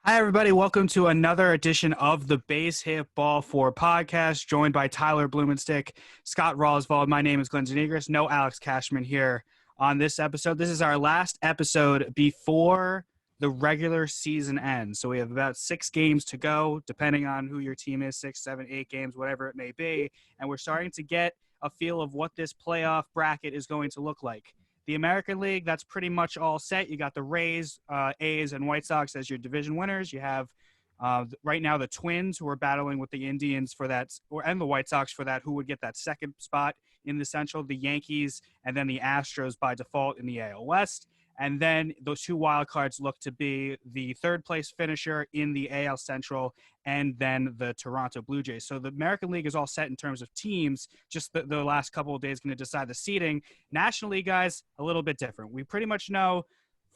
Hi, everybody. Welcome to another edition of the Base Hit Ball 4 podcast, joined by Tyler Blumenstick, Scott Roswald. My name is Glenn Zanegris. No Alex Cashman here on this episode. This is our last episode before the regular season ends. So we have about 6 games to go, depending on who your team is, 6, 7, 8 games, whatever it may be. And we're starting to get a feel of what this playoff bracket is going to look like. The American League, that's pretty much all set. You got the Rays, A's, and White Sox as your division winners. You have right now the Twins, who are battling with the Indians for that, and the White Sox for that, who would get that second spot in the Central. The Yankees, and then the Astros by default in the AL West. And then those 2 wild cards look to be the third place finisher in the AL Central and then the Toronto Blue Jays. So the American League is all set in terms of teams. Just the last couple of days going to decide the seeding. National League, guys, a little bit different. We pretty much know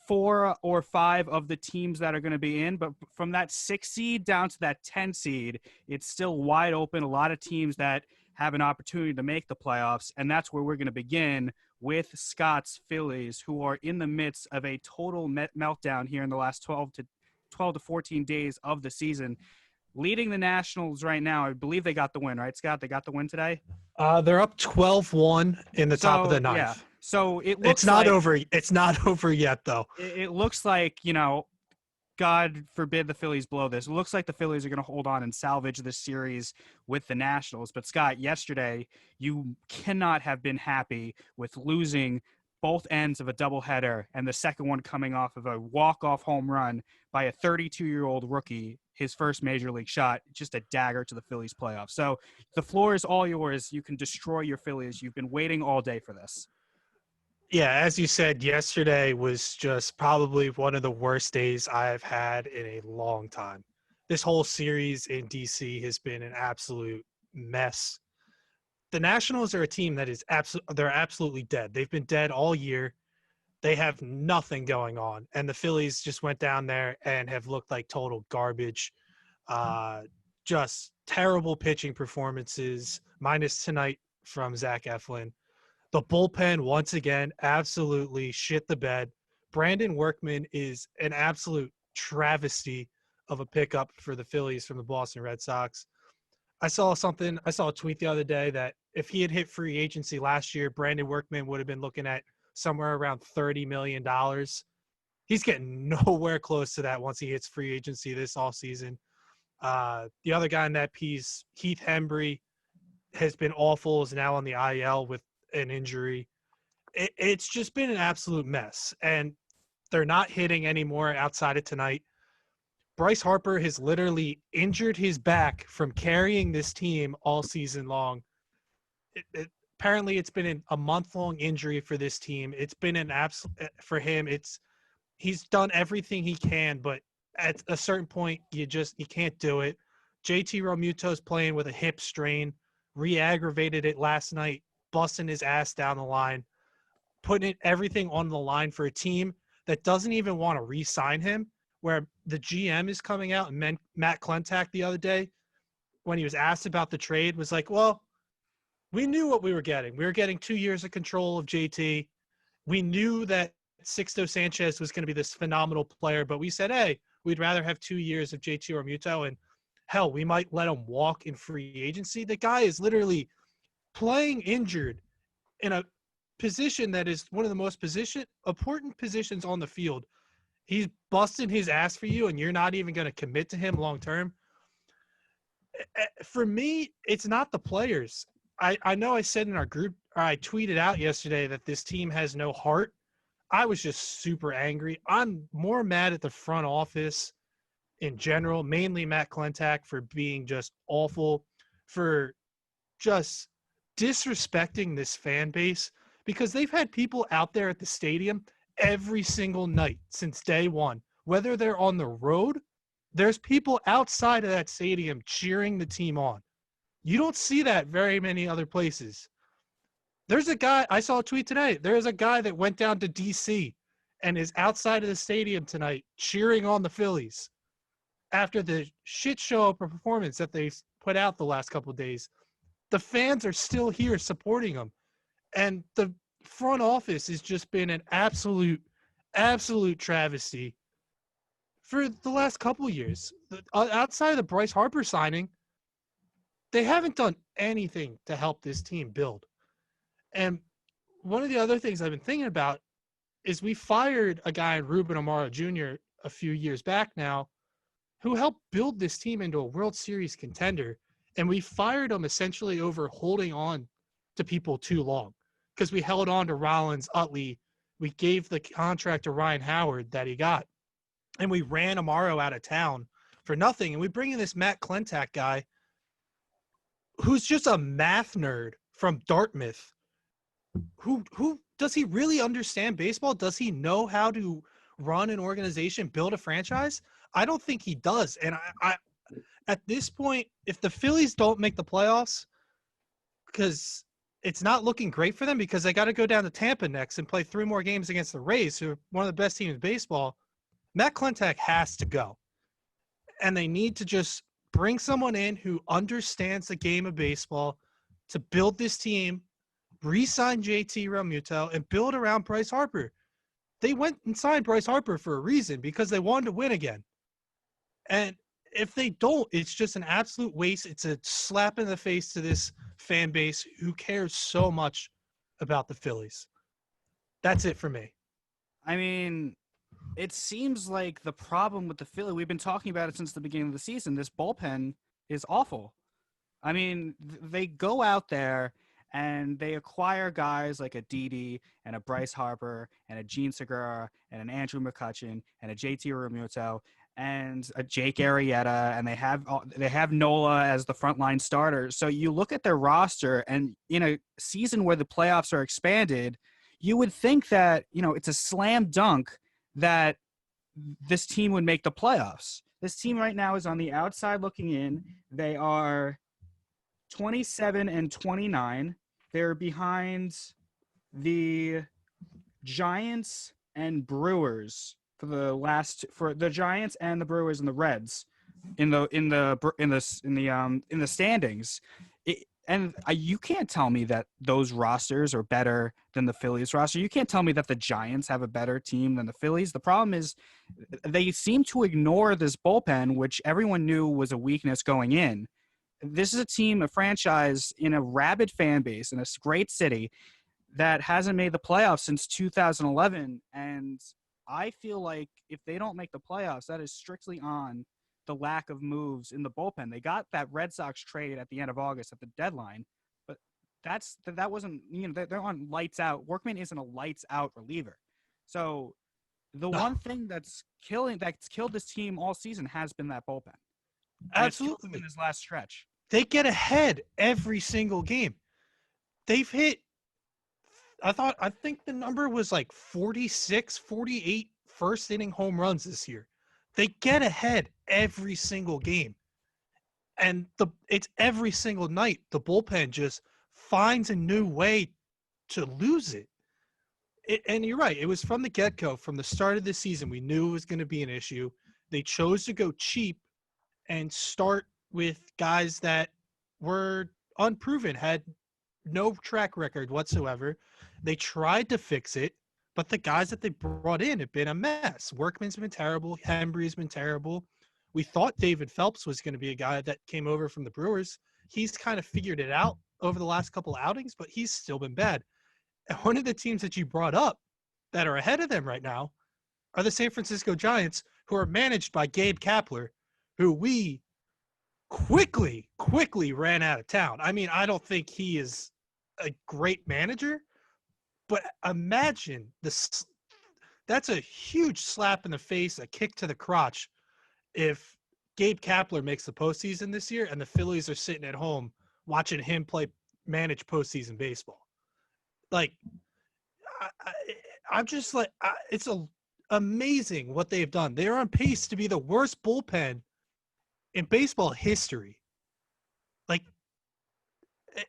4 or 5 of the teams that are going to be in, but from that 6 seed down to that 10 seed, it's still wide open. A lot of teams that have an opportunity to make the playoffs, and that's where we're going to begin with Scott's Phillies, who are in the midst of a total meltdown here in the last 12 to 14 days of the season. Leading the Nationals right now, I believe they got the win, right, Scott? They got the win today? They're up 12-1 in the top of the ninth. Yeah. So it looks it's not over. It's not over yet, though. It looks like, God forbid the Phillies blow this. It looks like the Phillies are going to hold on and salvage this series with the Nationals. But, Scott, yesterday you cannot have been happy with losing both ends of a doubleheader and the second one coming off of a walk-off home run by a 32-year-old rookie, his first major league shot, just a dagger to the Phillies playoffs. So the floor is all yours. You can destroy your Phillies. You've been waiting all day for this. Yeah, as you said, yesterday was just probably one of the worst days I've had in a long time. This whole series in DC has been an absolute mess. The Nationals are a team that is they're absolutely dead. They've been dead all year. They have nothing going on. And the Phillies just went down there and have looked like total garbage. Just terrible pitching performances, minus tonight from Zach Eflin. The bullpen, once again, absolutely shit the bed. Brandon Workman is an absolute travesty of a pickup for the Phillies from the Boston Red Sox. I saw a tweet the other day that if he had hit free agency last year, Brandon Workman would have been looking at somewhere around $30 million. He's getting nowhere close to that once he hits free agency this offseason. The other guy in that piece, Heath Hembree, has been awful, is now on the IL with an injury. It's just been an absolute mess, and they're not hitting anymore outside of tonight. Bryce Harper has literally injured his back from carrying this team all season long. Apparently it's been a month-long injury for this team. It's been an absolute for him. He's done everything he can, but at a certain point you can't do it. JT Realmuto's playing with a hip strain, re-aggravated it last night, busting his ass down the line, putting everything on the line for a team that doesn't even want to re-sign him, where the GM is coming out, and Matt Klentak the other day, when he was asked about the trade, was like, well, we knew what we were getting. We were getting 2 years of control of JT. We knew that Sixto Sanchez was going to be this phenomenal player, but we said, hey, we'd rather have 2 years of JT Realmuto, and hell, we might let him walk in free agency. The guy is literally playing injured in a position that is one of the most important positions on the field. He's busting his ass for you, and you're not even going to commit to him long term. For me, it's not the players. I know I said in our group, or I tweeted out yesterday that this team has no heart. I was just super angry. I'm more mad at the front office in general, mainly Matt Klentak, for being just awful, for just disrespecting this fan base, because they've had people out there at the stadium every single night since day one. Whether they're on the road, there's people outside of that stadium cheering the team on. You don't see that very many other places. There's a guy, I saw a tweet today, there's a guy that went down to DC and is outside of the stadium tonight cheering on the Phillies after the shit show of performance that they've put out the last couple of days. The fans are still here supporting them. And the front office has just been an absolute travesty for the last couple years. Outside of the Bryce Harper signing, they haven't done anything to help this team build. And one of the other things I've been thinking about is we fired a guy, Ruben Amaro Jr., a few years back now, who helped build this team into a World Series contender. And we fired him essentially over holding on to people too long because we held on to Rollins, Utley. We gave the contract to Ryan Howard that he got. And we ran Amaro out of town for nothing. And we bring in this Matt Klentak guy who's just a math nerd from Dartmouth. Who does he really understand baseball? Does he know how to run an organization, build a franchise? I don't think he does. And I at this point, if the Phillies don't make the playoffs, because it's not looking great for them because they got to go down to Tampa next and play 3 more games against the Rays, who are one of the best teams in baseball, Matt Klentak has to go. And they need to just bring someone in who understands the game of baseball to build this team, re-sign JT Realmuto, and build around Bryce Harper. They went and signed Bryce Harper for a reason because they wanted to win again. And if they don't, it's just an absolute waste. It's a slap in the face to this fan base who cares so much about the Phillies. That's it for me. I mean, it seems like the problem with the Philly, we've been talking about it since the beginning of the season. This bullpen is awful. I mean, they go out there and they acquire guys like a Didi and a Bryce Harper and a Gene Segura and an Andrew McCutchen and a JT Realmuto and a Jake Arrieta, and they have Nola as the frontline starter. So you look at their roster, and in a season where the playoffs are expanded, you would think that, it's a slam dunk that this team would make the playoffs. This team right now is on the outside looking in. They are 27-29. They're behind the Giants and Brewers for the Giants and the Brewers and the Reds in the standings. You can't tell me that those rosters are better than the Phillies roster. You can't tell me that the Giants have a better team than the Phillies. The problem is they seem to ignore this bullpen, which everyone knew was a weakness going in. This is a team, a franchise in a rabid fan base in a great city that hasn't made the playoffs since 2011. And I feel like if they don't make the playoffs, that is strictly on the lack of moves in the bullpen. They got that Red Sox trade at the end of August at the deadline, but that wasn't, they're on lights out. Workman isn't a lights out reliever. So the one thing that's killed this team all season has been that bullpen. Absolutely. In this last stretch. They get ahead every single game. They've hit, I think the number was like 46, 48 first inning home runs this year. They get ahead every single game. And it's every single night the bullpen just finds a new way to lose it. And you're right. It was from the get-go, from the start of the season, we knew it was going to be an issue. They chose to go cheap and start with guys that were unproven, had no track record whatsoever. They tried to fix it, but the guys that they brought in have been a mess. Workman's been terrible. Hembry's been terrible. We thought David Phelps was going to be a guy that came over from the Brewers. He's kind of figured it out over the last couple of outings, but he's still been bad. And one of the teams that you brought up that are ahead of them right now are the San Francisco Giants, who are managed by Gabe Kapler, who we quickly ran out of town. I mean, I don't think he is a great manager, but imagine this. That's a huge slap in the face, a kick to the crotch, if Gabe Kapler makes the postseason this year and the Phillies are sitting at home watching him manage postseason baseball. Like, I'm just like, it's amazing what they've done. They're on pace to be the worst bullpen in baseball history. Like,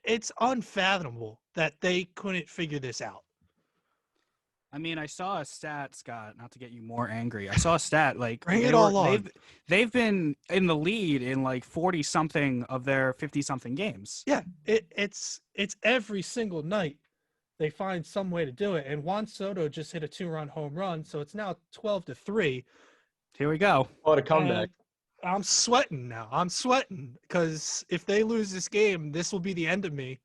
it's unfathomable that they couldn't figure this out. I mean, I saw a stat, Scott, not to get you more angry. I saw a stat, like, Bring it all on. They've been in the lead in like 40-something of their 50-something games. Yeah, it's every single night they find some way to do it. And Juan Soto just hit a 2-run home run, so it's now 12-3. Here we go. What a comeback. And I'm sweating now. I'm sweating because if they lose this game, this will be the end of me.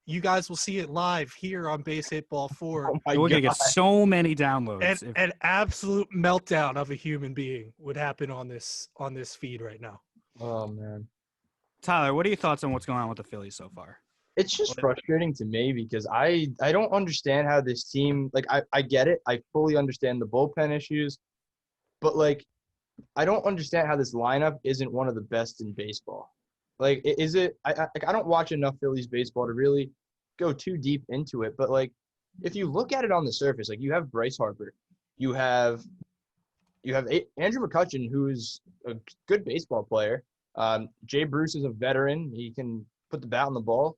You guys will see it live here on Base Hit Ball 4. Oh my We're going to God. get so many downloads. An absolute meltdown of a human being would happen on this feed right now. Oh, man. Tyler, what are your thoughts on what's going on with the Phillies so far? It's just frustrating to me because I don't understand how this team – like, I get it. I fully understand the bullpen issues. But, like, I don't understand how this lineup isn't one of the best in baseball. Like, is it – I don't watch enough Phillies baseball to really go too deep into it. But, like, if you look at it on the surface, like, you have Bryce Harper. You have Andrew McCutchen, who's a good baseball player. Jay Bruce is a veteran. He can put the bat on the ball.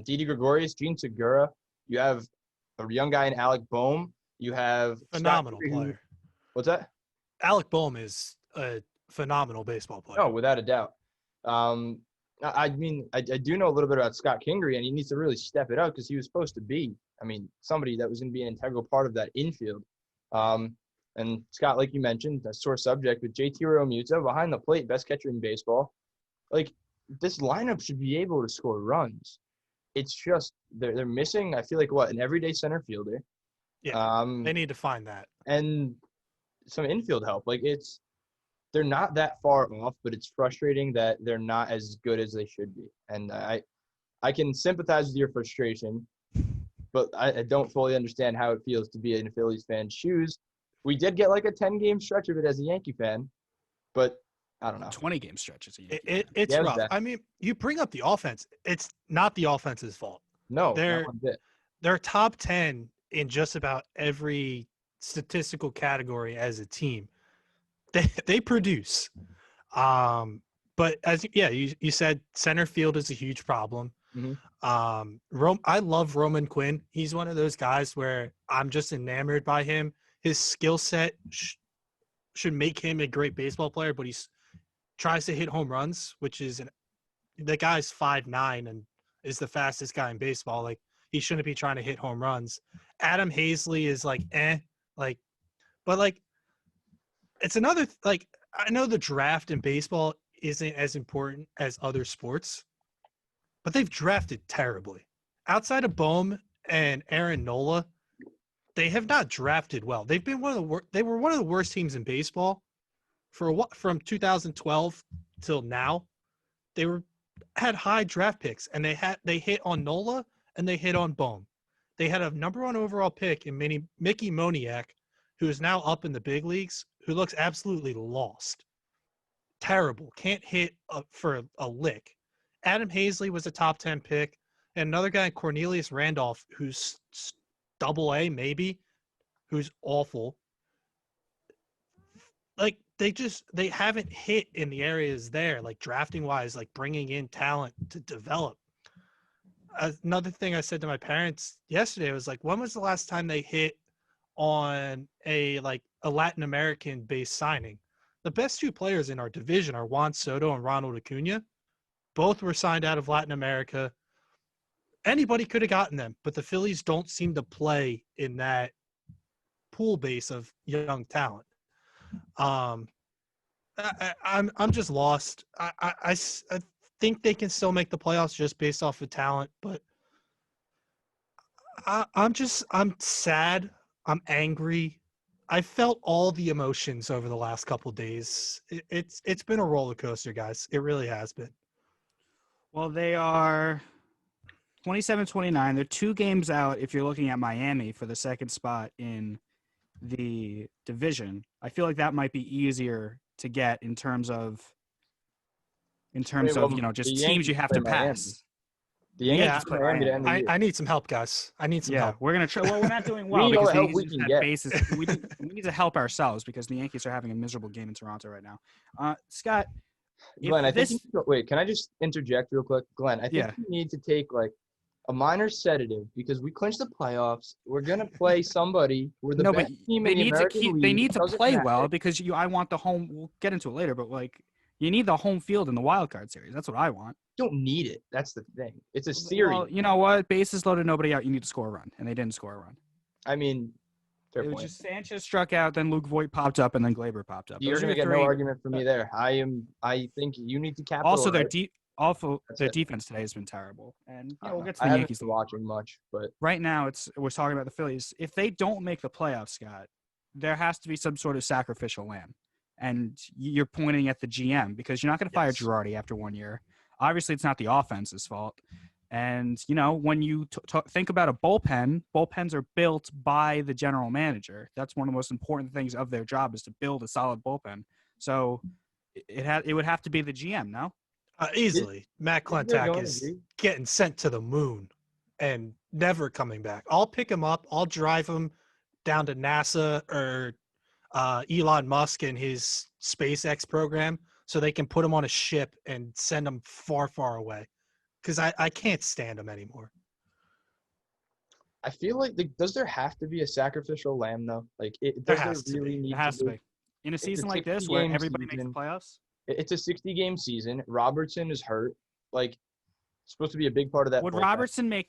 Didi Gregorius, Gene Segura. You have a young guy in Alec Boehm. You have Phenomenal player. What's that? Alec Boehm is a phenomenal baseball player. Oh, without a doubt. I mean, I do know a little bit about Scott Kingery, and he needs to really step it up because he was supposed to be, somebody that was going to be an integral part of that infield. And Scott, like you mentioned, a sore subject with JT Realmuto behind the plate, best catcher in baseball. Like, this lineup should be able to score runs. It's just they're missing, I feel like, an everyday center fielder. Yeah, they need to find that. And some infield help. Like, they're not that far off, but it's frustrating that they're not as good as they should be. And I can sympathize with your frustration, but I don't fully understand how it feels to be in a Phillies fan's shoes. We did get like a 10-game stretch of it as a Yankee fan, but I don't know. 20-game stretches. It's rough. I mean, you bring up the offense. It's not the offense's fault. No, they're top 10 in just about every statistical category as a team. They produce. But you said center field is a huge problem. Mm-hmm. I love Roman Quinn. He's one of those guys where I'm just enamored by him. His skill set should make him a great baseball player, but he tries to hit home runs, which is the guy's 5'9" and is the fastest guy in baseball. Like, he shouldn't be trying to hit home runs. Adam Hazley is but it's another I know the draft in baseball isn't as important as other sports, but they've drafted terribly. Outside of Boehm and Aaron Nola, they have not drafted well. They've been they were one of the worst teams in baseball from 2012 till now. They had high draft picks, and they hit on Nola and they hit on Boehm. They had a number 1 overall pick in Mickey Moniak, who is now up in the big leagues, who looks absolutely lost. Terrible. Can't hit for a lick. Adam Hazley was a top 10 pick, and another guy, Cornelius Randolph, who's AA maybe, who's awful. Like, they haven't hit in the areas there, like drafting wise, like bringing in talent to develop. Another thing I said to my parents yesterday was like, when was the last time they hit on a Latin American based signing? The best 2 players in our division are Juan Soto and Ronald Acuna. Both were signed out of Latin America. Anybody could have gotten them, but the Phillies don't seem to play in that pool base of young talent. I'm just lost. I think they can still make the playoffs just based off of talent, but I'm sad. I'm angry. I felt all the emotions over the last couple of days. It's been a roller coaster, guys. It really has been. Well, they are 27-29. They're 2 games out if you're looking at Miami for the second spot in the division. I feel like that might be easier to get in terms of just teams you have to pass. The Yankees play Miami to end the year. I need some help, guys. I need some help. We're gonna try. Well, we're not doing well because the Yankees just have bases. We need to help ourselves because the Yankees are having a miserable game in Toronto right now. Scott, Glenn, wait. Can I just interject real quick, Glenn? I think you need to take like a minor sedative because we clinched the playoffs. We're gonna play somebody. We're the best team in the American League. They need to play well because I want the home. We'll get into it later, but you need the home field in the wild card series. That's what I want. You don't need it. That's the thing. It's a series. Well, you know what? Bases loaded, nobody out. You need to score a run, and they didn't score a run. I mean, Fair It was point. just Sanchez struck out, then Luke Voigt popped up, and then Glaber popped up. You're Those are gonna your get no three. argument from me there. I think you need to Also, capitalize. That's their it. defense today has been terrible. And we'll get to I the haven't Yankees. been watching much, but Right now, we're talking about the Phillies. If they don't make the playoffs, Scott, there has to be some sort of sacrificial lamb. And you're pointing at the GM because you're not going to fire Yes. Girardi after 1 year. Obviously, it's not the offense's fault. And, when you think about a bullpen, bullpens are built by the general manager. That's one of the most important things of their job is to build a solid bullpen. So it would have to be the GM, no? Easily. Matt is there Klentak going to is be? getting sent to the moon and never coming back. I'll pick him up. I'll drive him down to NASA or Elon Musk and his SpaceX program so they can put him on a ship and send him far, far away. Because I can't stand him anymore. I feel like does there have to be a sacrificial lamb though? Like, There does there has to really be. need It has to be? be. In a It's a season like this where 60-game everybody makes the season. playoffs, It's a 60-game season. Robertson is hurt. Like, supposed to be a big part of that. would bullpen. Robertson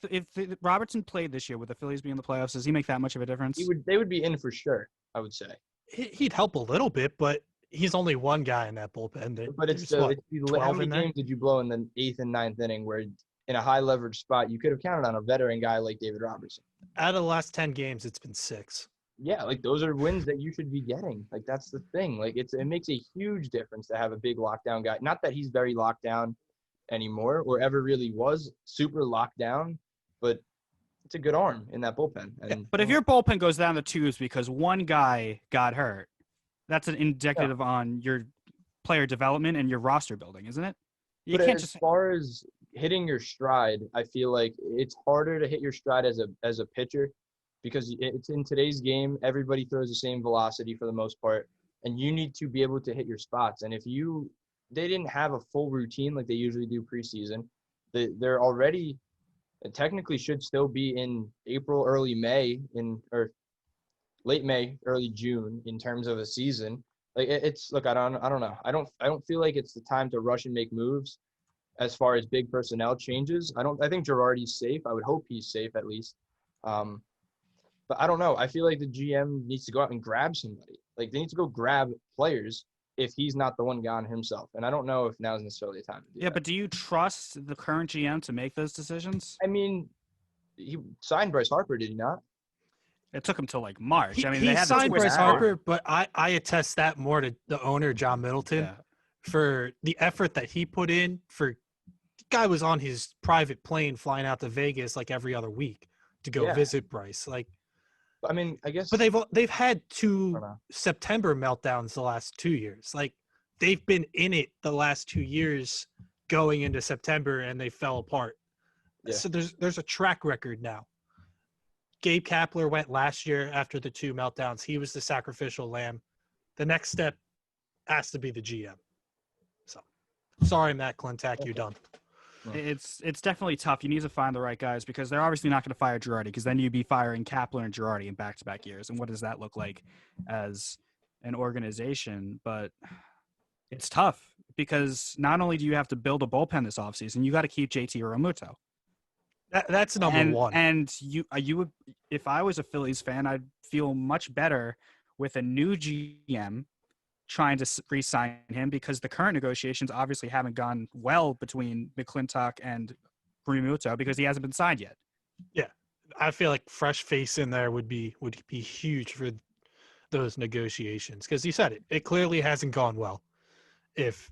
Robertson played this year with the Phillies being in the playoffs? Does he make that much of a difference? They would be in for sure, I would say. He'd help a little bit, but he's only one guy in that bullpen. But it's There's, how 12 many in there? games did you blow in the 8th and 9th inning where in a high leverage spot you could have counted on a veteran guy like David Robertson? Out of the last 10 games, it's been 6. Yeah, like those are wins that you should be getting. Like that's the thing. Like it makes a huge difference to have a big lockdown guy. Not that he's very locked down anymore or ever really was super locked down, but it's a good arm in that bullpen. And But if your bullpen goes down the tubes because one guy got hurt, that's an indicative on your player development and your roster building, isn't it? You but can't as just far as hitting your stride, I feel like it's harder to hit your stride as a pitcher because it's in today's game, everybody throws the same velocity for the most part, and you need to be able to hit your spots. And if they didn't have a full routine like they usually do preseason, they're already technically should still be in April, early May, or late May, early June in terms of a season. Like it's look, I don't know. I don't feel like it's the time to rush and make moves as far as big personnel changes. I think Girardi's safe. I would hope he's safe at least. But I don't know. I feel like the GM needs to go out and grab somebody. Like they need to go grab players if he's not the one gone himself. And I don't know if now is necessarily the time to do that. but do you trust the current GM to make those decisions? I mean, he signed Bryce Harper, did he not? It took him till like March. He they had signed to twist Bryce his arm. Harper, but I attest that more to the owner, John Middleton, Yeah. for the effort that he put in. The guy was on his private plane flying out to Vegas like every other week to go visit Bryce. Like, I mean, I guess. but they've had 2 know. September meltdowns the last 2 years. Like they've been in it the last 2 years going into September and they fell apart. Yeah. So there's a track record now. Gabe Kapler went last year after the 2 meltdowns. He was the sacrificial lamb. The next step has to be the GM. So sorry, Matt Klentak, you're done. It's definitely tough. You need to find the right guys because they're obviously not going to fire Girardi because then you'd be firing Kapler and Girardi in back-to-back years. And what does that look like as an organization? But it's tough because not only do you have to build a bullpen this offseason, you got to keep JT Realmuto. That's number one. And you would, if I was a Phillies fan, I'd feel much better with a new GM trying to re-sign him because the current negotiations obviously haven't gone well between McClintock and Realmuto because he hasn't been signed yet. Yeah, I feel like fresh face in there would be huge for those negotiations because you said it clearly hasn't gone well. If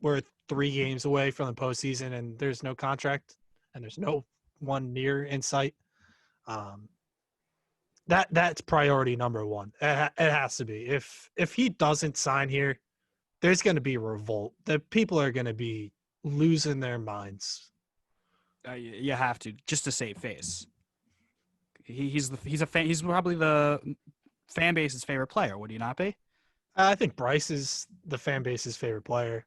we're 3 games away from the postseason and there's no contract and there's no one near in sight, that's priority number one. It has to be. If he doesn't sign here, there's going to be a revolt. The people are going to be losing their minds. You have to just to save face. He's probably the fan base's favorite player. Would he not be? I think Bryce is the fan base's favorite player.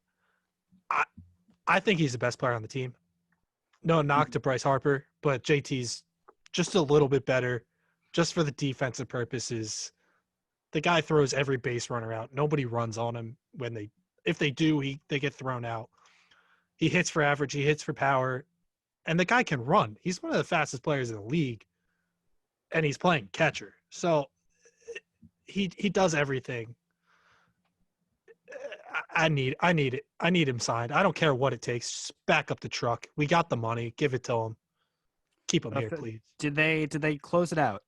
I think he's the best player on the team. No knock to Bryce Harper, but JT's just a little bit better, just for the defensive purposes. The guy throws every base runner out. Nobody runs on him if they do, they get thrown out. He hits for average. He hits for power, and the guy can run. He's one of the fastest players in the league, and he's playing catcher. So he does everything. I need it. I need him signed. I don't care what it takes. Just back up the truck. We got the money. Give it to him. Keep him here, please. Did they close it out?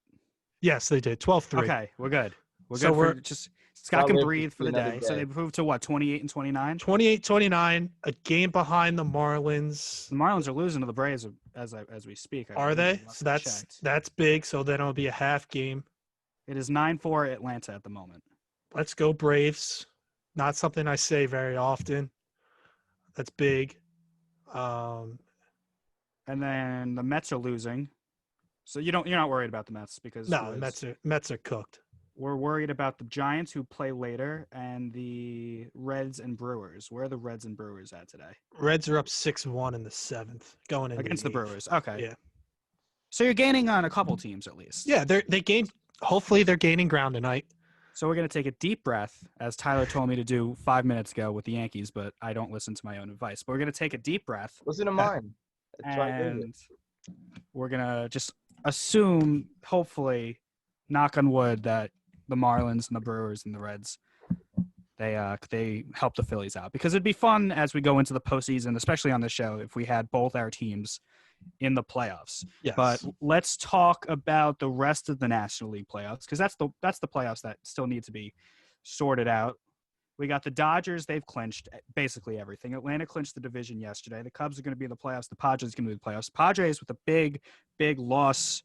Yes, they did. 12-3. Okay, we're good. We're So good for just Scott can breathe for the another day. So they moved to what, 28 and 29? 28-29, a game behind the Marlins. The Marlins are losing to the Braves as we speak. Are they? So that's big. So then it'll be a half game. It is 9-4 Atlanta at the moment. Let's go Braves. Not something I say very often. That's big. And then the Mets are losing. So you're not worried about the Mets because no, the Mets are cooked. We're worried about the Giants who play later and the Reds and Brewers. Where are the Reds and Brewers at today? Reds are up 6-1 in the 7th, going into against the eighth. Brewers. Okay. Yeah. So you're gaining on a couple teams at least. Yeah, they gained. Hopefully, they're gaining ground tonight. So we're going to take a deep breath, as Tyler told me to do 5 minutes ago with the Yankees, but I don't listen to my own advice. But we're going to take a deep breath. Listen to mine. And we're going to just assume, hopefully, knock on wood, that the Marlins and the Brewers and the Reds, they help the Phillies out. Because it'd be fun as we go into the postseason, especially on this show, if we had both our teams in the playoffs. Yes. But let's talk about the rest of the National League playoffs, because that's the playoffs that still need to be sorted out. We got the Dodgers. They've clinched basically everything. Atlanta clinched the division yesterday. The Cubs are going to be in the playoffs. The Padres are going to be in the playoffs. Padres with a big loss,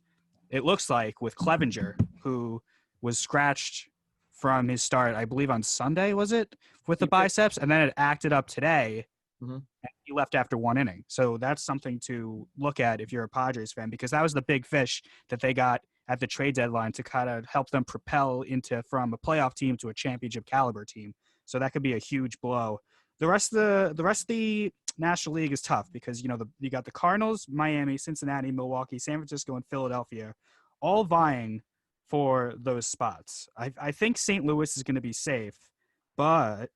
it looks like, with Clevenger, who was scratched from his start, I believe on Sunday, was it, with the biceps? And then it acted up today. Mm-hmm. And he left after one inning. So that's something to look at if you're a Padres fan, because that was the big fish that they got at the trade deadline to kind of help them propel from a playoff team to a championship caliber team. So that could be a huge blow. The rest of the National League is tough because, you got the Cardinals, Miami, Cincinnati, Milwaukee, San Francisco, and Philadelphia all vying for those spots. I think St. Louis is going to be safe, but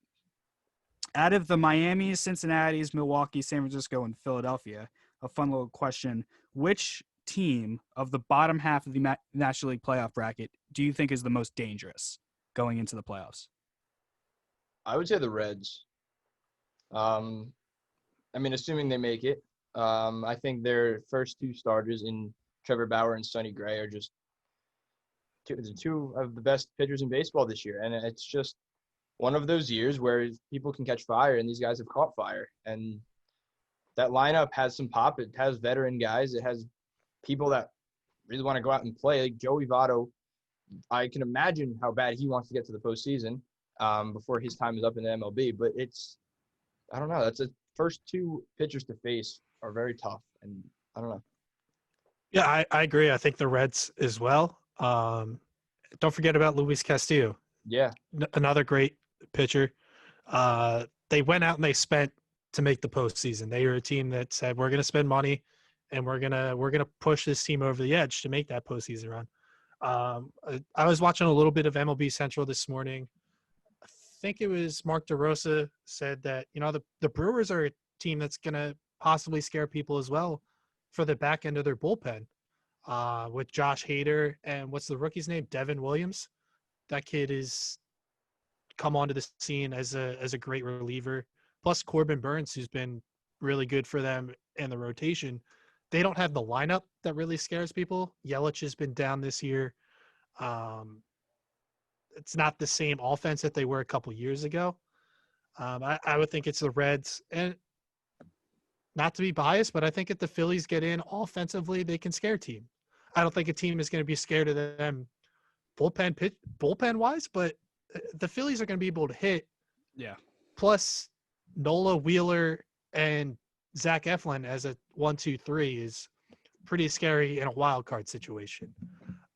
out of the Miamis, Cincinnatis, Milwaukee, San Francisco, and Philadelphia, a fun little question: which team of the bottom half of the National League playoff bracket do you think is the most dangerous going into the playoffs? I would say the Reds. Assuming they make it. I think their first two starters in Trevor Bauer and Sonny Gray are just two of the best pitchers in baseball this year. And it's just one of those years where people can catch fire, and these guys have caught fire. And that lineup has some pop. It has veteran guys. It has people that really want to go out and play. Like Joey Votto, I can imagine how bad he wants to get to the postseason before his time is up in the MLB. But I don't know. That's the first two pitchers to face are very tough. And I don't know. Yeah, I agree. I think the Reds as well. Don't forget about Luis Castillo. Yeah. Another great pitcher. They went out and they spent to make the postseason. They were a team that said, we're going to spend money and we're going to push this team over the edge to make that postseason run. I was watching a little bit of MLB Central this morning. I think it was Mark DeRosa said that, the Brewers are a team that's going to possibly scare people as well for the back end of their bullpen with Josh Hader and what's the rookie's name? Devin Williams. That kid is come onto the scene as a great reliever. Plus Corbin Burns, who's been really good for them in the rotation. They don't have the lineup that really scares people. Yelich has been down this year. It's not the same offense that they were a couple years ago. I would think it's the Reds. And not to be biased, but I think if the Phillies get in offensively, they can scare a team. I don't think a team is going to be scared of them bullpen-wise, but the Phillies are going to be able to hit. Yeah. Plus, Nola, Wheeler, and Zach Eflin as a 1-2-3 is pretty scary in a wild card situation.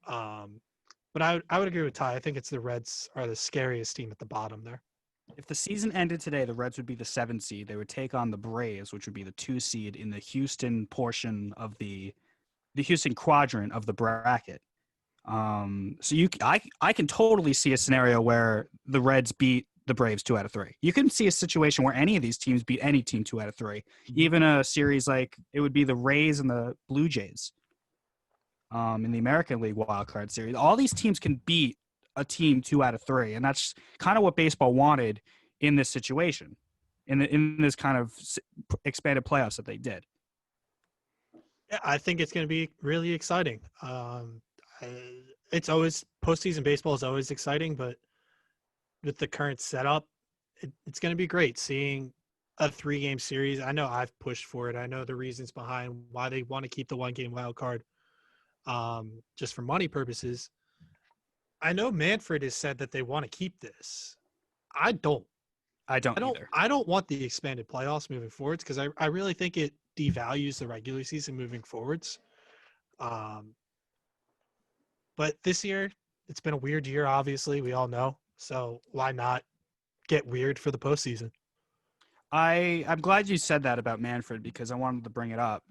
But I would agree with Ty. I think it's the Reds are the scariest team at the bottom there. If the season ended today, the Reds would be the 7th seed. They would take on the Braves, which would be the 2 seed in the Houston portion of the Houston quadrant of the bracket. I can totally see a scenario where the Reds beat the Braves 2 out of 3. You can see a situation where any of these teams beat any team 2 out of 3. Even a series like it would be the Rays and the Blue Jays. in the American League Wild Card Series. All these teams can beat a team 2 out of 3, and that's kind of what baseball wanted in this situation, in this kind of expanded playoffs that they did. Yeah, I think it's going to be really exciting. It's always postseason baseball is always exciting, but with the current setup, it's going to be great seeing a 3-game series. I know I've pushed for it. I know the reasons behind why they want to keep the 1-game wild card, just for money purposes. I know Manfred has said that they want to keep this. I don't. I don't either. I don't want the expanded playoffs moving forwards because I really think it devalues the regular season moving forwards. But this year, it's been a weird year, obviously. We all know. So why not get weird for the postseason? I'm glad you said that about Manfred because I wanted to bring it up.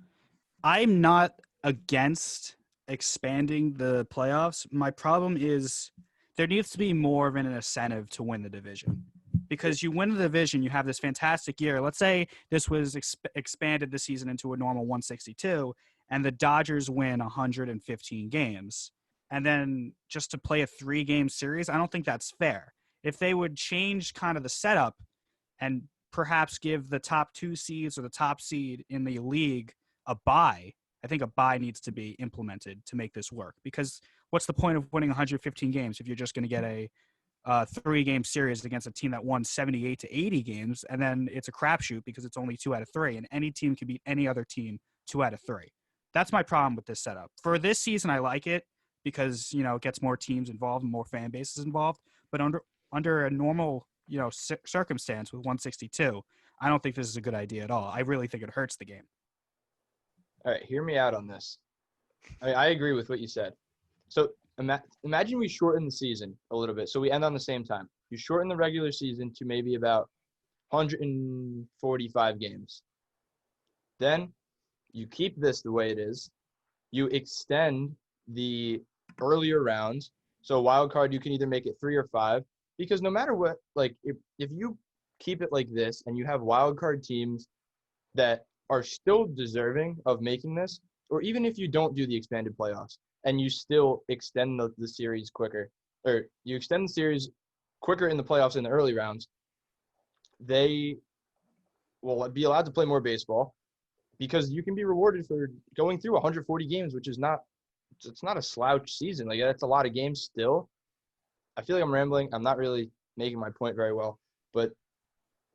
I'm not against expanding the playoffs. My problem is there needs to be more of an incentive to win the division. Because you win the division, you have this fantastic year. Let's say this was expanded this season into a normal 162, and the Dodgers win 115 games. And then just to play a 3-game series, I don't think that's fair. If they would change kind of the setup and perhaps give the top 2 seeds or the top seed in the league a bye, I think a bye needs to be implemented to make this work. Because what's the point of winning 115 games if you're just going to get a 3-game series against a team that won 78 to 80 games, and then it's a crapshoot because it's only 2 out of 3, and any team can beat any other team 2 out of 3. That's my problem with this setup. For this season, I like it because it gets more teams involved and more fan bases involved. But under a normal circumstance with 162, I don't think this is a good idea at all. I really think it hurts the game. All right, hear me out on this. I agree with what you said. So imagine we shorten the season a little bit, so we end on the same time. You shorten the regular season to maybe about 145 games. Then you keep this the way it is. You extend the earlier rounds. So wild card, you can either make it 3 or 5, because no matter what, like if you keep it like this and you have wild card teams that are still deserving of making this, or even if you don't do the expanded playoffs and you still extend the series quicker, or you extend the series quicker in the playoffs in the early rounds, they will be allowed to play more baseball because you can be rewarded for going through 140 games, which is it's not a slouch season. Like, that's a lot of games still. I feel like I'm rambling. I'm not really making my point very well, but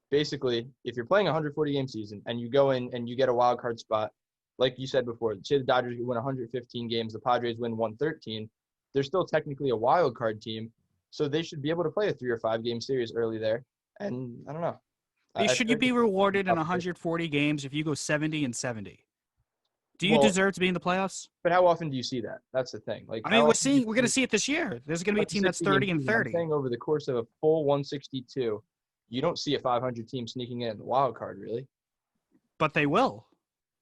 basically, if you're playing a 140-game season and you go in and you get a wild card spot, like you said before, say the Dodgers win 115 games, the Padres win 113, they're still technically a wild card team, so they should be able to play a 3 or 5-game series early there. And I don't know. Should you be rewarded in 140 games if you go 70-70? Do you deserve to be in the playoffs? But how often do you see that? That's the thing. Like, I mean, we're going to see it this year. There's going to be a team that's 30-30. I'm saying over the course of a full 162, you don't see a 500 team sneaking in the wild card, really. But they will.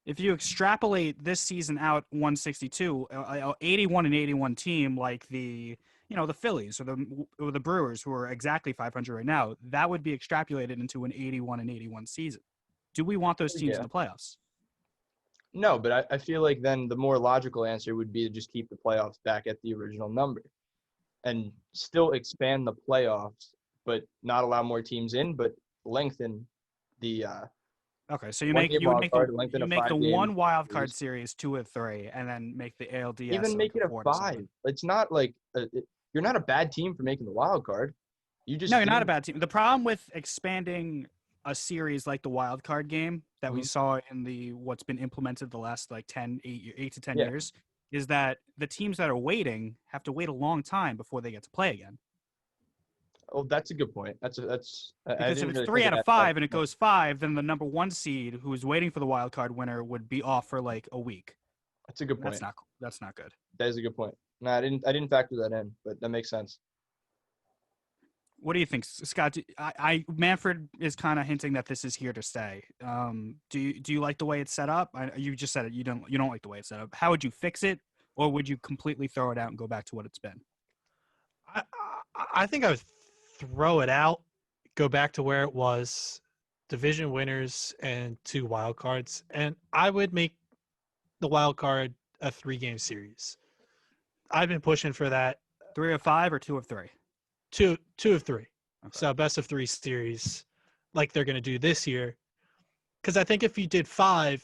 If you extrapolate this season out 162, 81-81 team like the Phillies or the Brewers, who are exactly 500 right now, that would be extrapolated into an 81-81 season. Do we want those teams in the playoffs? No, but I feel like then the more logical answer would be to just keep the playoffs back at the original number and still expand the playoffs, but not allow more teams in, but lengthen the okay, so you make the one wild card series 2 or 3, and then make the ALDS even make it a 5. It's not like you're not a bad team for making the wild card. You're not a bad team. The problem with expanding a series like the wild card game that we saw in what's been implemented the last 8 to 10 years is that the teams that are waiting have to wait a long time before they get to play again. Oh, that's a good point. Because if it's 3 out of 5 and it goes 5, then the number 1 seed who is waiting for the wild card winner would be off for like a week. That's a good point. That's not good. That is a good point. No, I didn't factor that in, but that makes sense. What do you think, Scott? Manfred is kind of hinting that this is here to stay. Do you like the way it's set up? You just said it. You don't like the way it's set up. How would you fix it, or would you completely throw it out and go back to what it's been? I think I would throw it out, go back to where it was, division winners and 2 wild cards, and I would make the wild card a 3-game series. I've been pushing for that. 3 of 5 or 2 of 3? Two of three. Okay. So best of 3 series, like they're going to do this year. Because I think if you did 5,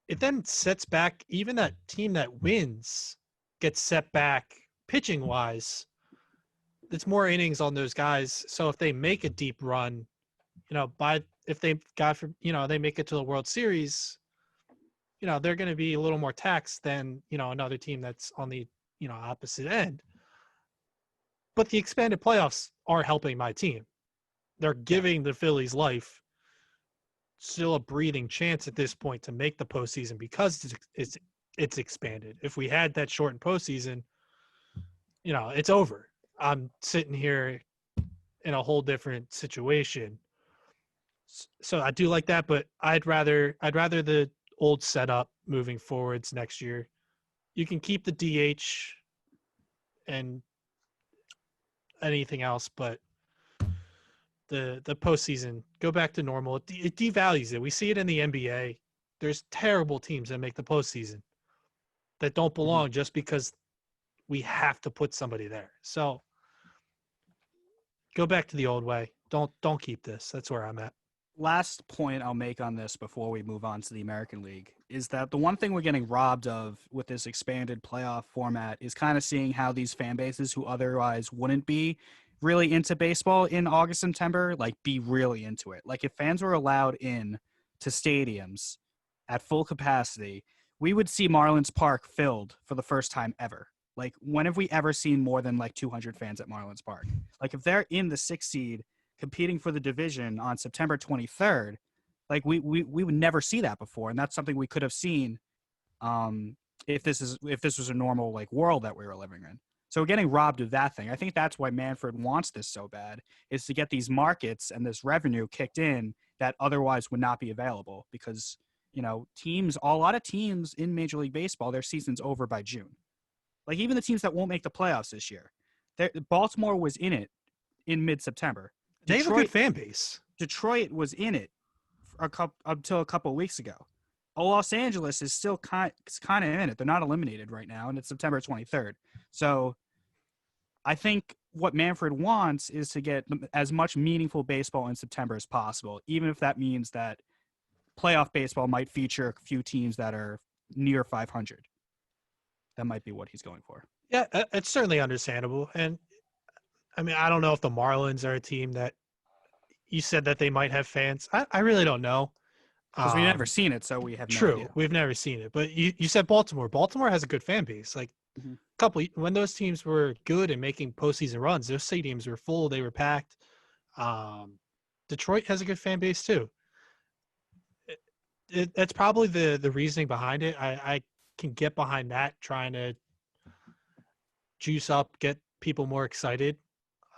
it then sets back even that team that wins gets set back pitching wise. It's more innings on those guys. So if they make a deep run, if they they make it to the World Series, they're going to be a little more taxed than, another team that's on the, opposite end. But the expanded playoffs are helping my team. They're giving the Phillies life, still a breathing chance at this point to make the postseason because it's expanded. If we had that shortened postseason, it's over. I'm sitting here in a whole different situation. So I do like that, but I'd rather the old setup moving forwards next year. You can keep the DH and anything else, but the postseason, go back to normal. It devalues it. We see it in the NBA. There's terrible teams that make the postseason that don't belong just because we have to put somebody there. So go back to the old way. Don't keep this. That's where I'm at. Last point I'll make on this before we move on to the American League is that the one thing we're getting robbed of with this expanded playoff format is kind of seeing how these fan bases who otherwise wouldn't be really into baseball in August, September, like be really into it. Like if fans were allowed in to stadiums at full capacity, we would see Marlins Park filled for the first time ever. Like when have we ever seen more than like 200 fans at Marlins Park? Like if they're in the 6th seed competing for the division on September 23rd, like we would never see that before, and that's something we could have seen if this was a normal like world that we were living in. So we're getting robbed of that thing. I think that's why Manfred wants this so bad, is to get these markets and this revenue kicked in that otherwise would not be available because, a lot of teams in Major League Baseball, their season's over by June. Like even the teams that won't make the playoffs this year, Baltimore was in it in mid-September. They have a good fan base. Detroit was in it until a couple of weeks ago. Los Angeles is still kind of in it. They're not eliminated right now, and it's September 23rd. So I think what Manfred wants is to get as much meaningful baseball in September as possible, even if that means that playoff baseball might feature a few teams that are near 500. That might be what he's going for. Yeah, it's certainly understandable. And I mean, I don't know if the Marlins are a team that you said that they might have fans. I really don't know. Because we've never seen it, so we have no idea. We've never seen it. But you said Baltimore. Baltimore has a good fan base. Like when those teams were good and making postseason runs, those stadiums were full. They were packed. Detroit has a good fan base too. That's probably the reasoning behind it. I can get behind that, trying to juice up, get people more excited,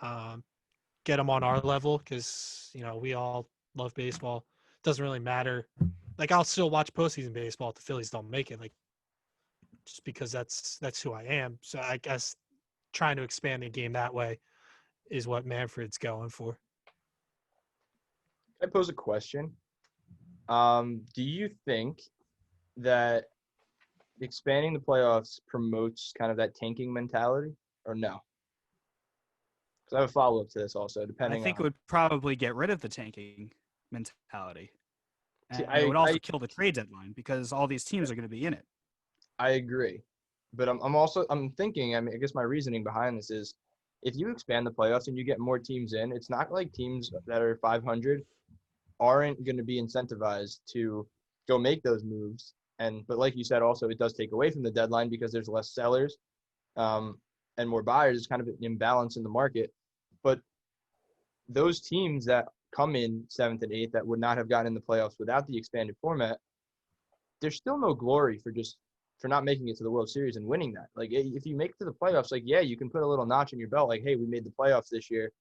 get them on our level because, we all love baseball. Doesn't really matter. Like I'll still watch postseason baseball if the Phillies don't make it, like just because that's who I am. So I guess trying to expand the game that way is what Manfred's going for. I pose a question. Do you think that expanding the playoffs promotes kind of that tanking mentality or no? Because I have a follow-up to this also, depending on... I think it would probably get rid of the tanking mentality. And See, it would also kill the trade deadline because all these teams are going to be in it. I agree. But I'm thinking, I guess my reasoning behind this is if you expand the playoffs and you get more teams in, it's not like teams that are 500 aren't going to be incentivized to go make those moves. But like you said, also, it does take away from the deadline because there's less sellers and more buyers. It's kind of an imbalance in the market. But those teams that come in 7th and 8th that would not have gotten in the playoffs without the expanded format, there's still no glory for not making it to the World Series and winning that. Like if you make it to the playoffs, like, yeah, you can put a little notch in your belt. Like, hey, we made the playoffs this year,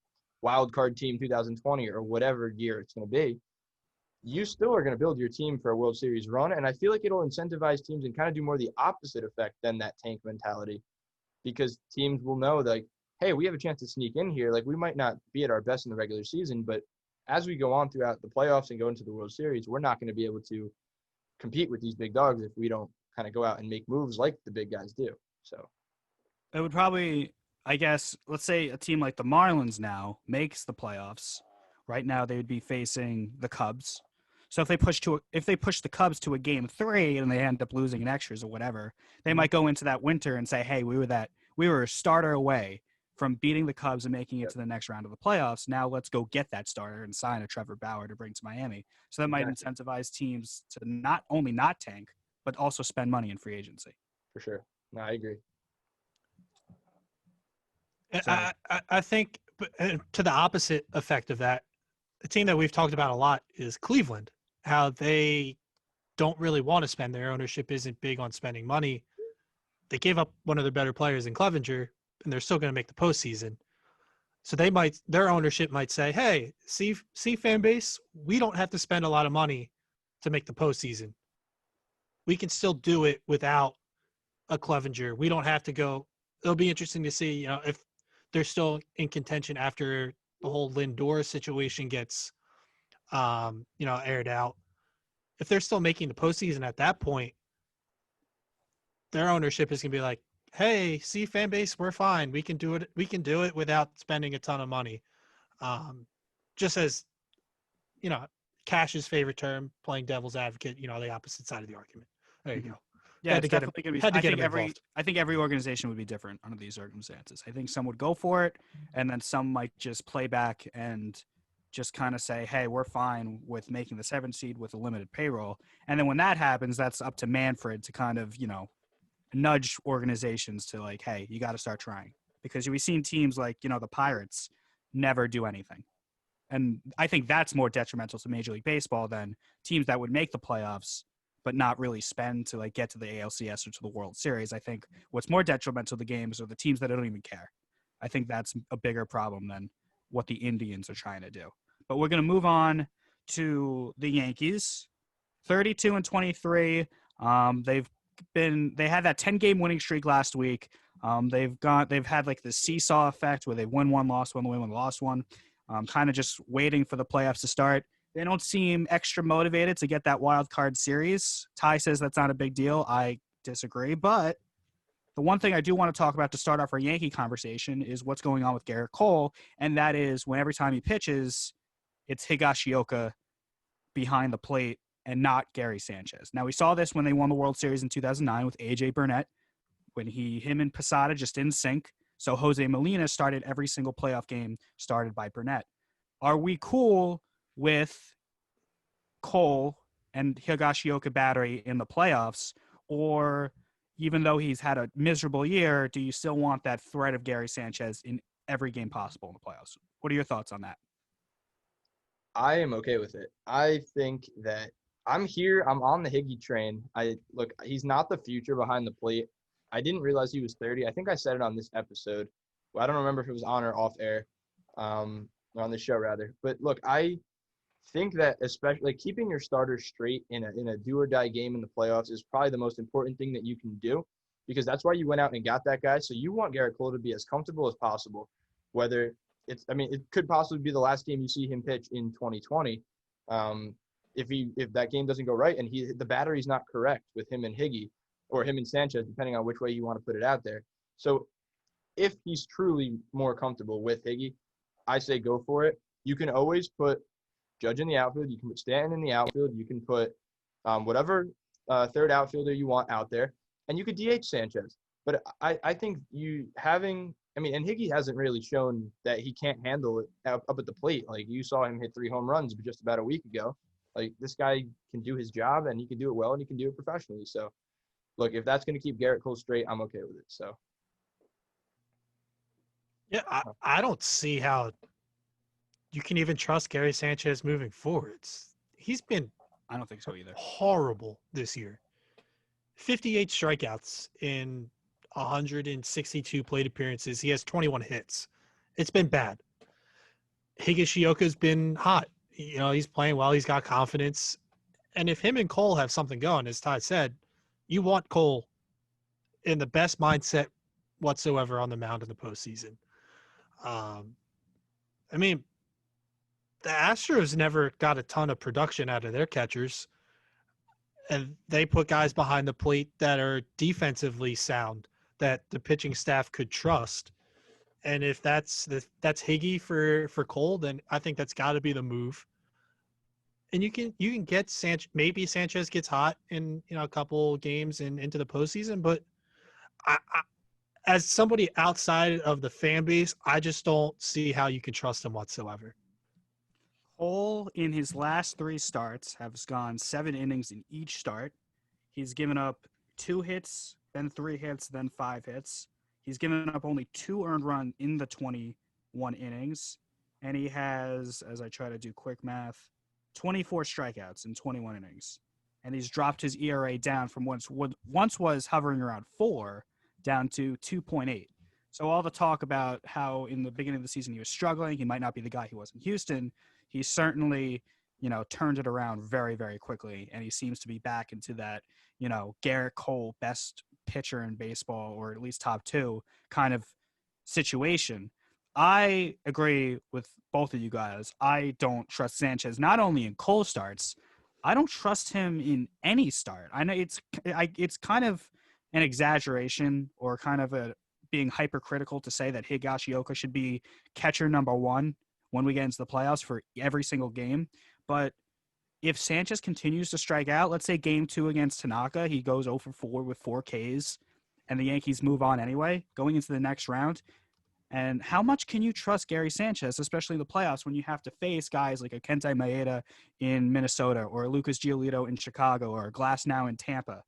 wild card team 2020 or whatever year it's going to be. You still are going to build your team for a World Series run. And I feel like it'll incentivize teams and kind of do more the opposite effect than that tank mentality, because teams will know like, hey, we have a chance to sneak in here. Like we might not be at our best in the regular season, but as we go on throughout the playoffs and go into the World Series, we're not going to be able to compete with these big dogs if we don't kind of go out and make moves like the big guys do. So It would probably, I guess, let's say a team like the Marlins now makes the playoffs. Right now, they would be facing the Cubs. So if they push the Cubs to a game 3 and they end up losing in extras or whatever, they Mhm. might go into that winter and say, "Hey, we were a starter away from beating the Cubs and making it Yep. to the next round of the playoffs. Now let's go get that starter and sign a Trevor Bauer to bring to Miami." So that might Exactly. incentivize teams to not only not tank but also spend money in free agency. For sure. No, I agree. So I think to the opposite effect of that, a team that we've talked about a lot is Cleveland. How they don't really want to spend. Their ownership isn't big on spending money. They gave up one of their better players in Clevenger, and they're still going to make the postseason. So their ownership might say, "Hey, see, fan base, we don't have to spend a lot of money to make the postseason. We can still do it without a Clevenger. We don't have to go." It'll be interesting to see, if they're still in contention after the whole Lindor situation gets, aired out. If they're still making the postseason at that point, their ownership is going to be like, "Hey, see, fan base, we're fine. We can do it. We can do it without spending a ton of money." Um, just as you know, Cash's favorite term, playing devil's advocate. The opposite side of the argument. There you mhm. go. Yeah, it's definitely going to be. Had to get him involved. I think every organization would be different under these circumstances. I think some would go for it, and then some might just play back and just kind of say, "Hey, we're fine with making the 7th seed with a limited payroll." And then when that happens, that's up to Manfred to kind of nudge organizations to like, "Hey, you got to start trying," because we've seen teams like the Pirates never do anything. And I think that's more detrimental to Major League Baseball than teams that would make the playoffs but not really spend to like get to the ALCS or to the World Series. I think what's more detrimental to the games are the teams that don't even care. I think that's a bigger problem than what the Indians are trying to do. But we're going to move on to the Yankees. 32 and 23. They had that 10-game winning streak last week. They've had like the seesaw effect where they won one, lost one, win one, lost one. Kind of just waiting for the playoffs to start. They don't seem extra motivated to get that wild card series. Ty says that's not a big deal. I disagree, but the one thing I do want to talk about to start off our Yankee conversation is what's going on with Garrett Cole, and that is when every time he pitches, it's Higashioka behind the plate and not Gary Sanchez. Now we saw this when they won the World Series in 2009 with AJ Burnett, when him and Posada just didn't sync. So Jose Molina started every single playoff game started by Burnett. Are we cool with Cole and Higashioka battery in the playoffs, or even though he's had a miserable year, do you still want that threat of Gary Sanchez in every game possible in the playoffs? What are your thoughts on that? I am okay with it. I think that I'm here. I'm on the Higgy train. He's not the future behind the plate. I didn't realize he was 30. I think I said it on this episode. Well, I don't remember if it was on or off air, or on the show rather. But look, I think that especially like keeping your starters straight in a do or die game in the playoffs is probably the most important thing that you can do, because that's why you went out and got that guy. So you want Garrett Cole to be as comfortable as possible, whether it could possibly be the last game you see him pitch in 2020. If that game doesn't go right and the battery's not correct with him and Higgy or him and Sanchez, depending on which way you want to put it out there. So if he's truly more comfortable with Higgy, I say go for it. You can always put Judge in the outfield. You can put Stanton in the outfield. You can put whatever third outfielder you want out there, and you could DH Sanchez. But I think and Higgy hasn't really shown that he can't handle it up at the plate. Like you saw him hit 3 home runs just about a week ago. Like this guy can do his job, and he can do it well, and he can do it professionally. So, look, if that's going to keep Garrett Cole straight, I'm okay with it. So, Yeah, I don't see how you can even trust Gary Sanchez moving forwards. He's been I don't think so either. horrible this year. 58 strikeouts in 162 plate appearances. He has 21 hits. It's been bad. Higashioka's been hot. He's playing well. He's got confidence. And if him and Cole have something going, as Ty said, you want Cole in the best mindset whatsoever on the mound in the postseason. I mean, the Astros never got a ton of production out of their catchers, and they put guys behind the plate that are defensively sound. that the pitching staff could trust. And if that's Higgy for Cole, then I think that's got to be the move. And you can get Sanchez. Maybe Sanchez gets hot in a couple games and into the postseason, but I, as somebody outside of the fan base, I just don't see how you can trust him whatsoever. Cole, in his last 3 starts, has gone 7 innings in each start. He's given up 2 hits, then 3 hits, then 5 hits. He's given up only 2 earned runs in the 21 innings. And he has, as I try to do quick math, 24 strikeouts in 21 innings. And he's dropped his ERA down from once was hovering around 4 down to 2.8. So all the talk about how in the beginning of the season he was struggling, he might not be the guy he was in Houston. He certainly, turned it around very, very quickly. And he seems to be back into that, Garrett Cole, best pitcher in baseball, or at least top 2 kind of situation. I agree with both of you guys. I don't trust Sanchez, not only in Cole starts, I don't trust him in any start. I know it's kind of an exaggeration or kind of being hypercritical to say that Higashioka should be catcher number 1 when we get into the playoffs for every single game. But if Sanchez continues to strike out, let's say game 2 against Tanaka, he goes 0 for 4 with 4 Ks, and the Yankees move on anyway, going into the next round. And how much can you trust Gary Sanchez, especially in the playoffs, when you have to face guys like a Kenta Maeda in Minnesota or Lucas Giolito in Chicago or Glasnow in Tampa?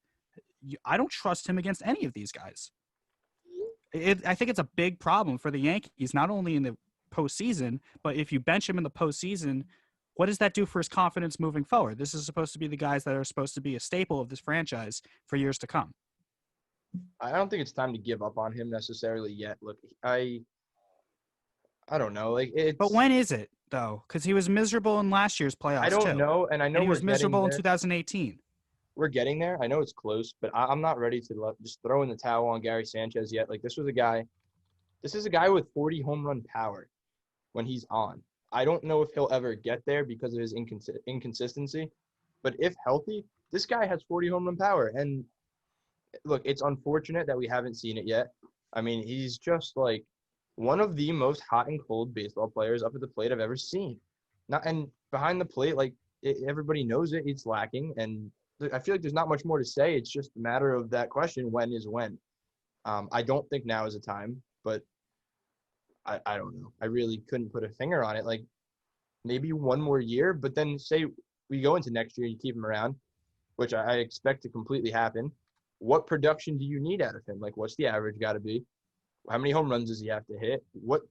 I don't trust him against any of these guys. I think it's a big problem for the Yankees, not only in the postseason, but if you bench him in the postseason, what does that do for his confidence moving forward? This is supposed to be the guys that are supposed to be a staple of this franchise for years to come. I don't think it's time to give up on him necessarily yet. Look, I don't know. But when is it though? Because he was miserable in last year's playoffs. I don't know, and I know he was miserable in 2018. We're getting there. I know it's close, but I'm not ready to just throw in the towel on Gary Sanchez yet. This is a guy with 40 home run power when he's on. I don't know if he'll ever get there because of his inconsistency, but if healthy, this guy has 40 home run power. And look, it's unfortunate that we haven't seen it yet. I mean, he's just one of the most hot and cold baseball players up at the plate I've ever seen. And behind the plate, everybody knows it. It's lacking, and I feel like there's not much more to say. It's just a matter of that question: when is when? I don't think now is a time, but I don't know. I really couldn't put a finger on it. Maybe one more year, but then say we go into next year and you keep him around, which I expect to completely happen. What production do you need out of him? What's the average got to be? How many home runs does he have to hit?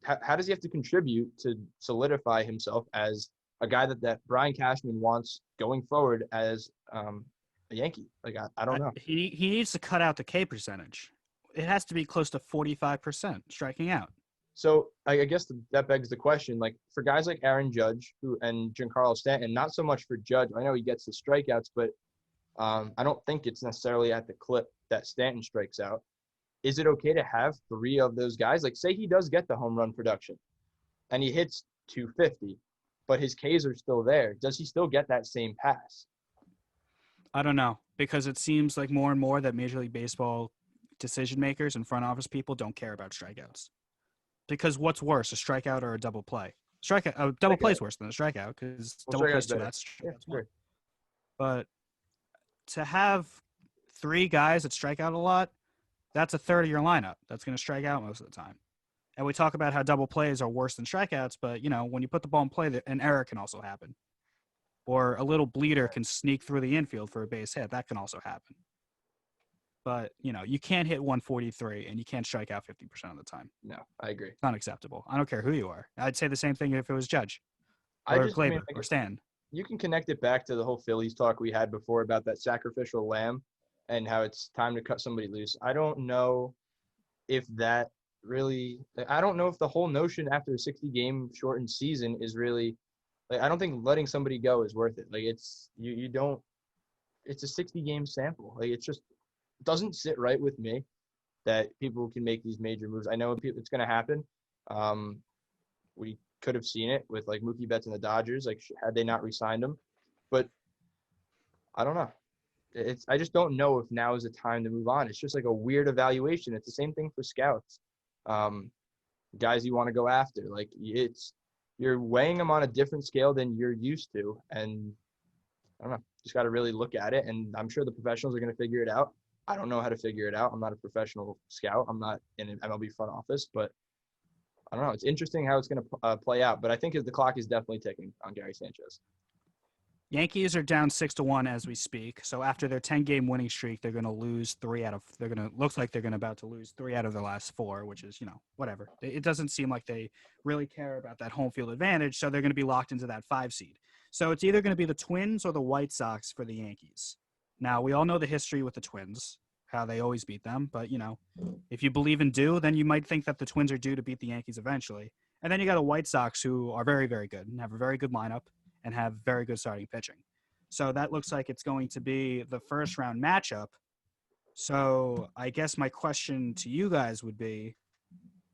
How does he have to contribute to solidify himself as a guy that Brian Cashman wants going forward as a Yankee? I don't know. He needs to cut out the K percentage. It has to be close to 45% striking out. So I guess that begs the question, for guys like Aaron Judge and Giancarlo Stanton, not so much for Judge. I know he gets the strikeouts, but I don't think it's necessarily at the clip that Stanton strikes out. Is it okay to have 3 of those guys? Say he does get the home run production and he hits 250, but his Ks are still there. Does he still get that same pass? I don't know, because it seems like more and more that Major League Baseball decision makers and front office people don't care about strikeouts. Because what's worse, a strikeout or a double play? A double play is worse than a strikeout because double plays 2, that's strikeouts 1. But to have 3 guys that strike out a lot, that's a third of your lineup that's going to strike out most of the time. And we talk about how double plays are worse than strikeouts, but, when you put the ball in play, an error can also happen. Or a little bleeder can sneak through the infield for a base hit. That can also happen. But, you can't hit 143 and you can't strike out 50% of the time. No, I agree. It's not acceptable. I don't care who you are. I'd say the same thing if it was Judge or Gleyber or Stan. You can connect it back to the whole Phillies talk we had before about that sacrificial lamb and how it's time to cut somebody loose. I don't know if that really – I don't know if the whole notion after a 60-game shortened season is really – I don't think letting somebody go is worth it. It's – you don't – it's a 60-game sample. It's just – doesn't sit right with me that people can make these major moves. I know it's going to happen. We could have seen it with Mookie Betts and the Dodgers, had they not re-signed him. But I don't know. I just don't know if now is the time to move on. It's just like a weird evaluation. It's the same thing for scouts. Guys you want to go after. Like you're weighing them on a different scale than you're used to. And I don't know, just got to really look at it. And I'm sure the professionals are going to figure it out. I don't know how to figure it out. I'm not a professional scout. I'm not in an MLB front office, but I don't know. It's interesting how it's going to play out. But I think the clock is definitely ticking on Gary Sanchez. Yankees are down 6-1 as we speak. So after their 10-game winning streak, they're going to lose looks like they're going to about to lose 3 out of their last 4, which is, whatever. It doesn't seem like they really care about that home field advantage. So they're going to be locked into that 5 seed. So it's either going to be the Twins or the White Sox for the Yankees. Now, we all know the history with the Twins, how they always beat them. But, if you believe in due, then you might think that the Twins are due to beat the Yankees eventually. And then you got the White Sox, who are very, very good and have a very good lineup and have very good starting pitching. So that looks like it's going to be the first round matchup. So I guess my question to you guys would be,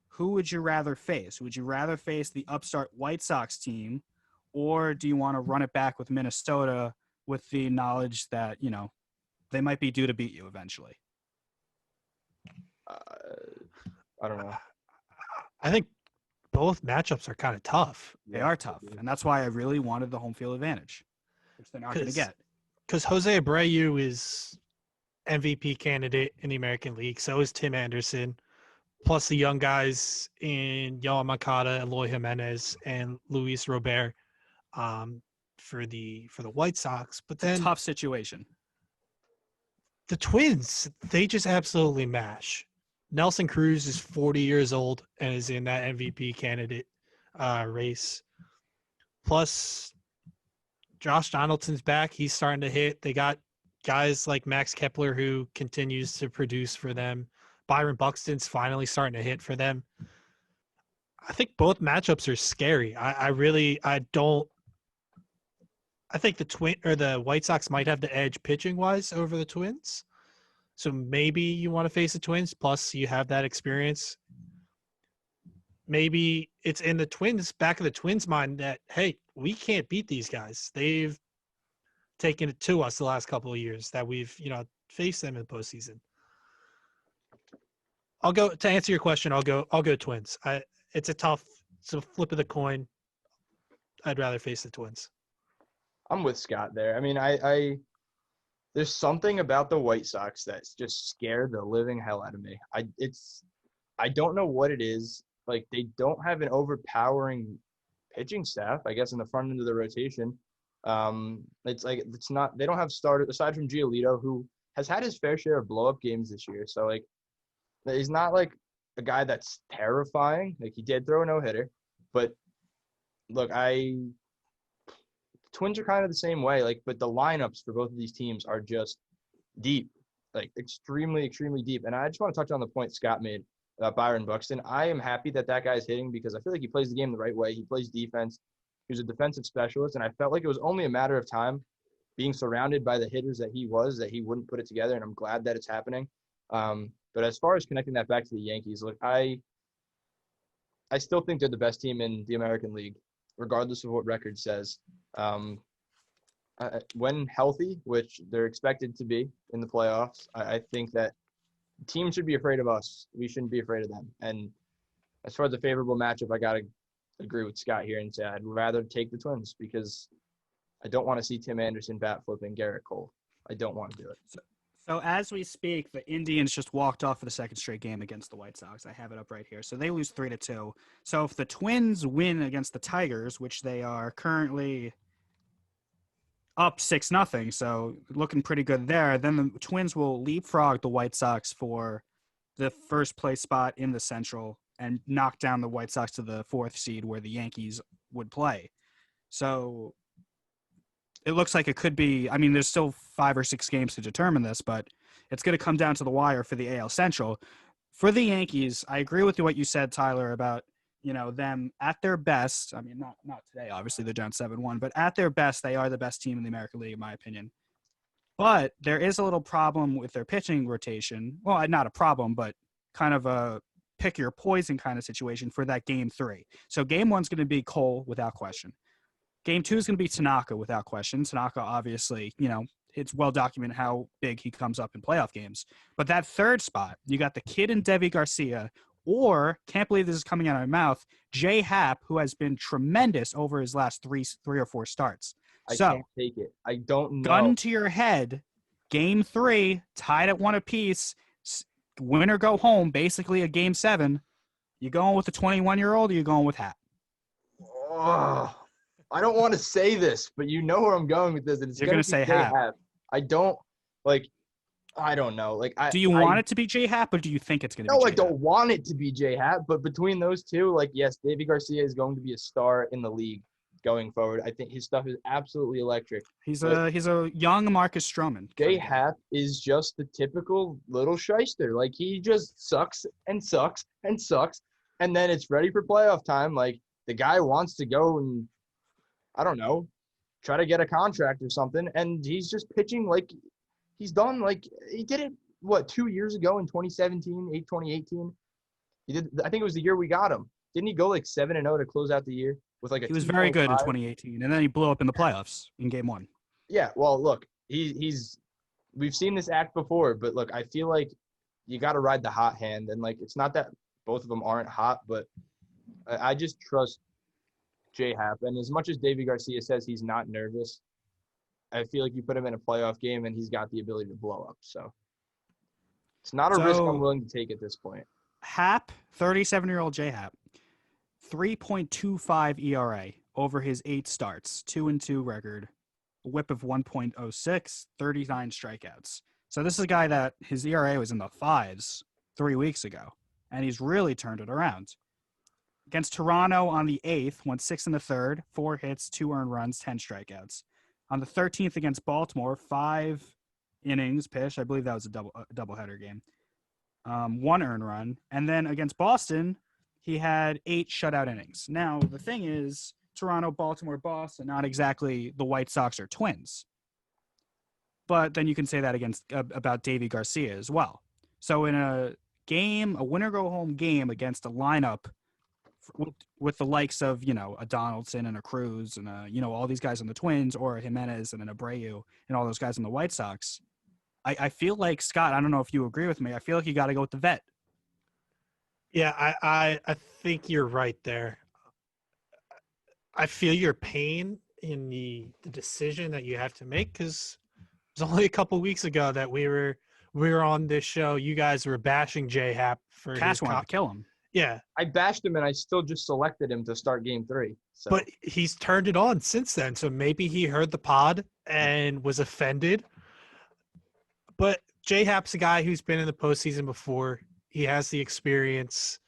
who would you rather face? Would you rather face the upstart White Sox team, or do you want to run it back with Minnesota with the knowledge that, they might be due to beat you eventually? I don't know. I think both matchups are kind of tough. They are tough, and that's why I really wanted the home field advantage, which they're not going to get. Because Jose Abreu is MVP candidate in the American League. So is Tim Anderson, plus the young guys in Yohan Moncada, Eloy Jimenez, and Luis Robert for the White Sox. But then tough situation. The Twins, they just absolutely mash. Nelson Cruz is 40 years old and is in that MVP candidate race. Plus, Josh Donaldson's back. He's starting to hit. They got guys like Max Kepler, who continues to produce for them. Byron Buxton's finally starting to hit for them. I think both matchups are scary. I think the White Sox might have the edge pitching wise over the Twins. So maybe you want to face the Twins, plus you have that experience. Maybe it's in the back of the Twins' mind that, hey, we can't beat these guys. They've taken it to us the last couple of years that we've, faced them in the postseason. To answer your question, I'll go Twins. It's a flip of the coin. I'd rather face the Twins. I'm with Scott there. I mean, I there's something about the White Sox that's just scared the living hell out of me. I don't know what it is. Like, they don't have an overpowering pitching staff, I guess, in the front end of the rotation. They don't have starters aside from Giolito, who has had his fair share of blow-up games this year. So, like, he's not like a guy that's terrifying. Like, he did throw a no-hitter, but look, Twins are kind of the same way, but the lineups for both of these teams are just deep, like extremely, extremely deep. And I just want to touch on the point Scott made about Byron Buxton. I am happy that guy is hitting because I feel like he plays the game the right way. He plays defense. He was a defensive specialist, and I felt like it was only a matter of time being surrounded by the hitters that he wouldn't put it together, and I'm glad that it's happening. But as far as connecting that back to the Yankees, look, I still think they're the best team in the American League, regardless of what record says. When healthy, which they're expected to be in the playoffs, I think that teams should be afraid of us. We shouldn't be afraid of them. And as far as a favorable matchup, I got to agree with Scott here and say I'd rather take the Twins because I don't want to see Tim Anderson bat flipping Garrett Cole. I don't want to do it. So as we speak, the Indians just walked off for the second straight game against the White Sox. I have it up right here. So they lose 3-2. So if the Twins win against the Tigers, which they are currently up 6-0, so looking pretty good there, then the Twins will leapfrog the White Sox for the first place spot in the Central and knock down the White Sox to the 4th seed where the Yankees would play. So it looks like it could be, I mean, there's still 5 or 6 games to determine this, but it's going to come down to the wire for the AL Central. For the Yankees, I agree with what you said, Tyler, about, them at their best. I mean, not today, obviously they're down 7-1, but at their best, they are the best team in the American League, in my opinion. But there is a little problem with their pitching rotation. Well, not a problem, but kind of a pick your poison kind of situation for that game 3. So game 1's going to be Cole without question. Game 2 is going to be Tanaka without question. Tanaka, obviously, it's well documented how big he comes up in playoff games. But that third spot, you got the kid in Devi Garcia, or can't believe this is coming out of my mouth, Jay Happ, who has been tremendous over his last three or four starts. I So, can't take it. I don't know. gun to your head, game 3, tied at 1 apiece, win or go home, basically a game 7. You going with the 21-year-old, or you going with Happ? Oh, I don't want to say this, but you know where I'm going with this. And it's You're going gonna to say be Jay Happ. Happ. I don't know. Do you want it to be Jay Happ, or do you think it's going to be No, Jay I don't want it to be Jay Happ, but between those two, yes, Davy Garcia is going to be a star in the league going forward. I think his stuff is absolutely electric. He's a young Marcus Stroman. Jay Happ is just the typical little shyster. He just sucks and sucks and sucks, and then it's ready for playoff time. The guy wants to go and, I don't know, try to get a contract or something, and he's just pitching he's done. He did it, 2 years ago in 2017, 2018? He did. I think it was the year we got him. Didn't he go 7-0 to close out the year with a He was very good in 2.5? 2018, and then he blew up in the playoffs in game 1. Yeah, well, look, we've seen this act before, but look, I feel like you got to ride the hot hand, and it's not that both of them aren't hot, but I just trust Jay Happ. And as much as Davy Garcia says he's not nervous, I feel like you put him in a playoff game and he's got the ability to blow up. So it's not a risk I'm willing to take at this point. Happ, 37-year-old Jay Happ, 3.25 ERA over his 8 starts, 2-2 record, a whip of 1.06, 39 strikeouts. So this is a guy that his ERA was in the 5s 3 weeks ago, and he's really turned it around. Against Toronto on the 8th, went 6 in the 3rd, 4 hits, 2 earned runs, 10 strikeouts. On the 13th against Baltimore, 5 innings pitched. I believe that was a doubleheader game. 1 earned run. And then against Boston, he had 8 shutout innings. Now, the thing is, Toronto, Baltimore, Boston, not exactly the White Sox or Twins. But then you can say that about Davy Garcia as well. So in a winner-go-home game against a lineup with the likes of, a Donaldson and a Cruz and, all these guys on the Twins, or a Jimenez and an Abreu and all those guys on the White Sox, I feel like, Scott, I don't know if you agree with me, I feel like you got to go with the vet. Yeah, I think you're right there. I feel your pain in the decision that you have to make, because it was only a couple weeks ago that we were on this show. You guys were bashing Jay Happ for Cass wanted to kill him. Yeah. I bashed him, and I still just selected him to start game 3. So. But he's turned it on since then. So maybe he heard the pod and was offended. But Jay Happ's a guy who's been in the postseason before. He has the experience.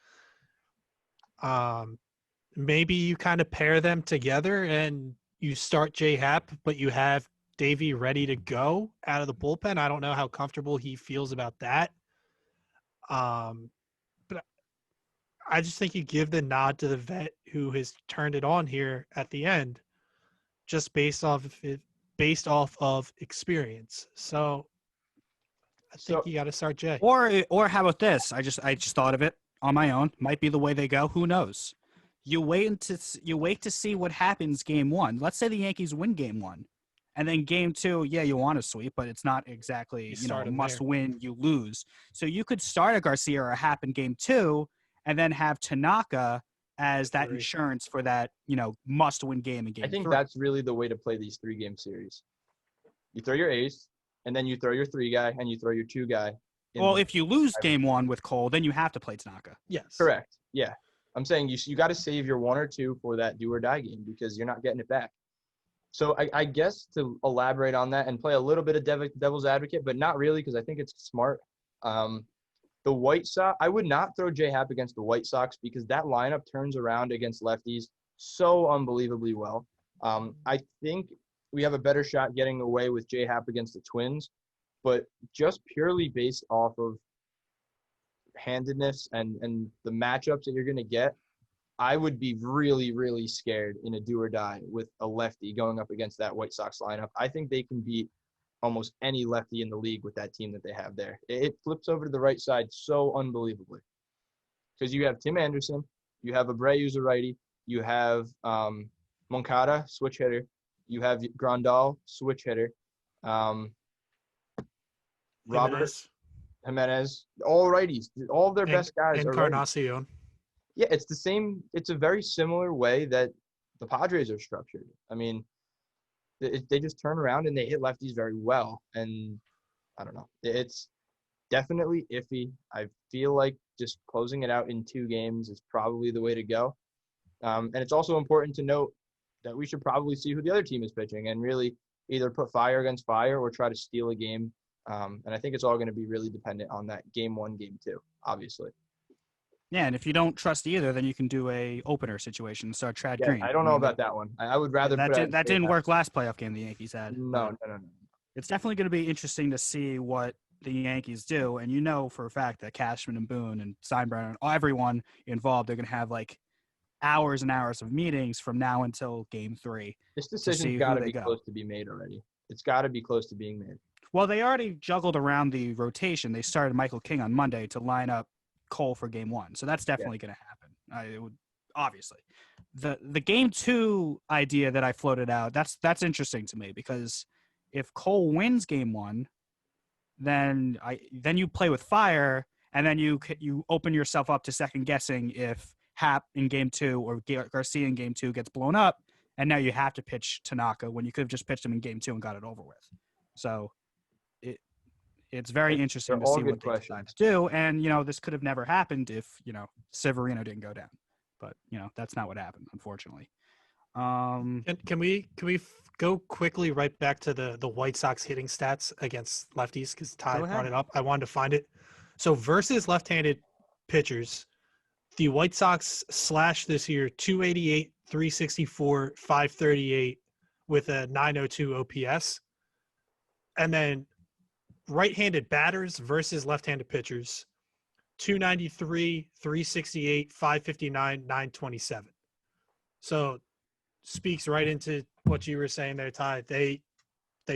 Maybe you kind of pair them together and you start Jay Happ, but you have Davey ready to go out of the bullpen. I don't know how comfortable he feels about that. But I just think you give the nod to the vet who has turned it on here at the end, just based off of experience. So I think you got to start Jay. Or how about this? I just thought of it on my own. Might be the way they go. Who knows? You wait to see what happens game 1. Let's say the Yankees win game 1. And then game 2, yeah, you want to sweep, but it's not exactly, must win, you lose. So you could start a Garcia or a Happ in game 2 and then have Tanaka as that insurance for that, must win game in game 3. I think that's really the way to play these 3-game series. You throw your ace, and then you throw your 3 guy, and you throw your 2 guy. Well, if you lose game 1 with Cole, then you have to play Tanaka. Yes. Correct. Yeah. I'm saying you got to save your 1 or 2 for that do or die game, because you're not getting it back. So I guess to elaborate on that and play a little bit of devil's advocate, but not really, because I think it's smart. The White Sox, I would not throw Jay Happ against the White Sox, because that lineup turns around against lefties so unbelievably well. I think we have a better shot getting away with Jay Happ against the Twins, but just purely based off of handedness and the matchups that you're going to get, I would be really, really scared in a do or die with a lefty going up against that White Sox lineup. I think they can beat almost any lefty in the league with that team that they have there. It flips over to the right side so unbelievably, because you have Tim Anderson, you have Abreu who's a righty, you have Moncada, switch hitter, you have Grandal, switch hitter. Robert Jimenez, all righties. All of their best guys are righties. Encarnacion. Yeah, it's the same. It's a very similar way that the Padres are structured. I mean, they just turn around and they hit lefties very well. And I don't know. It's definitely iffy. I feel like just closing it out in 2 games is probably the way to go. And it's also important to note that we should probably see who the other team is pitching and really either put fire against fire or try to steal a game. And I think it's all going to be really dependent on that game 1, game 2, obviously. Yeah, and if you don't trust either, then you can do a opener situation. Start Chad Green. I don't know about that one. I would rather that didn't work last playoff game the Yankees had. No. It's definitely going to be interesting to see what the Yankees do, and you know for a fact that Cashman and Boone and Steinbrenner and everyone involved, they're going to have like hours and hours of meetings from now until game 3. This decision's got to be close to be made already. It's got to be close to being made. Well, they already juggled around the rotation. They started Michael King on Monday to line up Cole for game 1, so that's definitely going to happen. It would obviously. The game 2 idea that I floated out, that's interesting to me, because if Cole wins game 1, then you play with fire, and then you open yourself up to second guessing if Happ in game 2 or Garcia in game 2 gets blown up, and now you have to pitch Tanaka when you could have just pitched him in game 2 and got it over with. So it's very interesting to see what they decide to do. And, this could have never happened if, Severino didn't go down. But, that's not what happened, unfortunately. Can we go quickly right back to the White Sox hitting stats against lefties, because Ty brought it up. I wanted to find it. So versus left-handed pitchers, the White Sox slashed this year 288, 364, 538 with a 902 OPS. And then right-handed batters versus left-handed pitchers, 293, 368, 559, 927. So speaks right into what you were saying there, Ty. They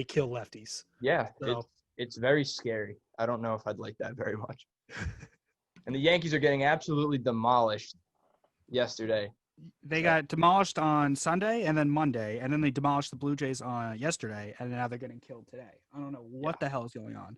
kill lefties. Yeah, so it's very scary. I don't know if I'd like that very much. And the Yankees are getting absolutely demolished yesterday. They got demolished on Sunday and then Monday, and then they demolished the Blue Jays on yesterday, and now they're getting killed today. I don't know what the hell is going on.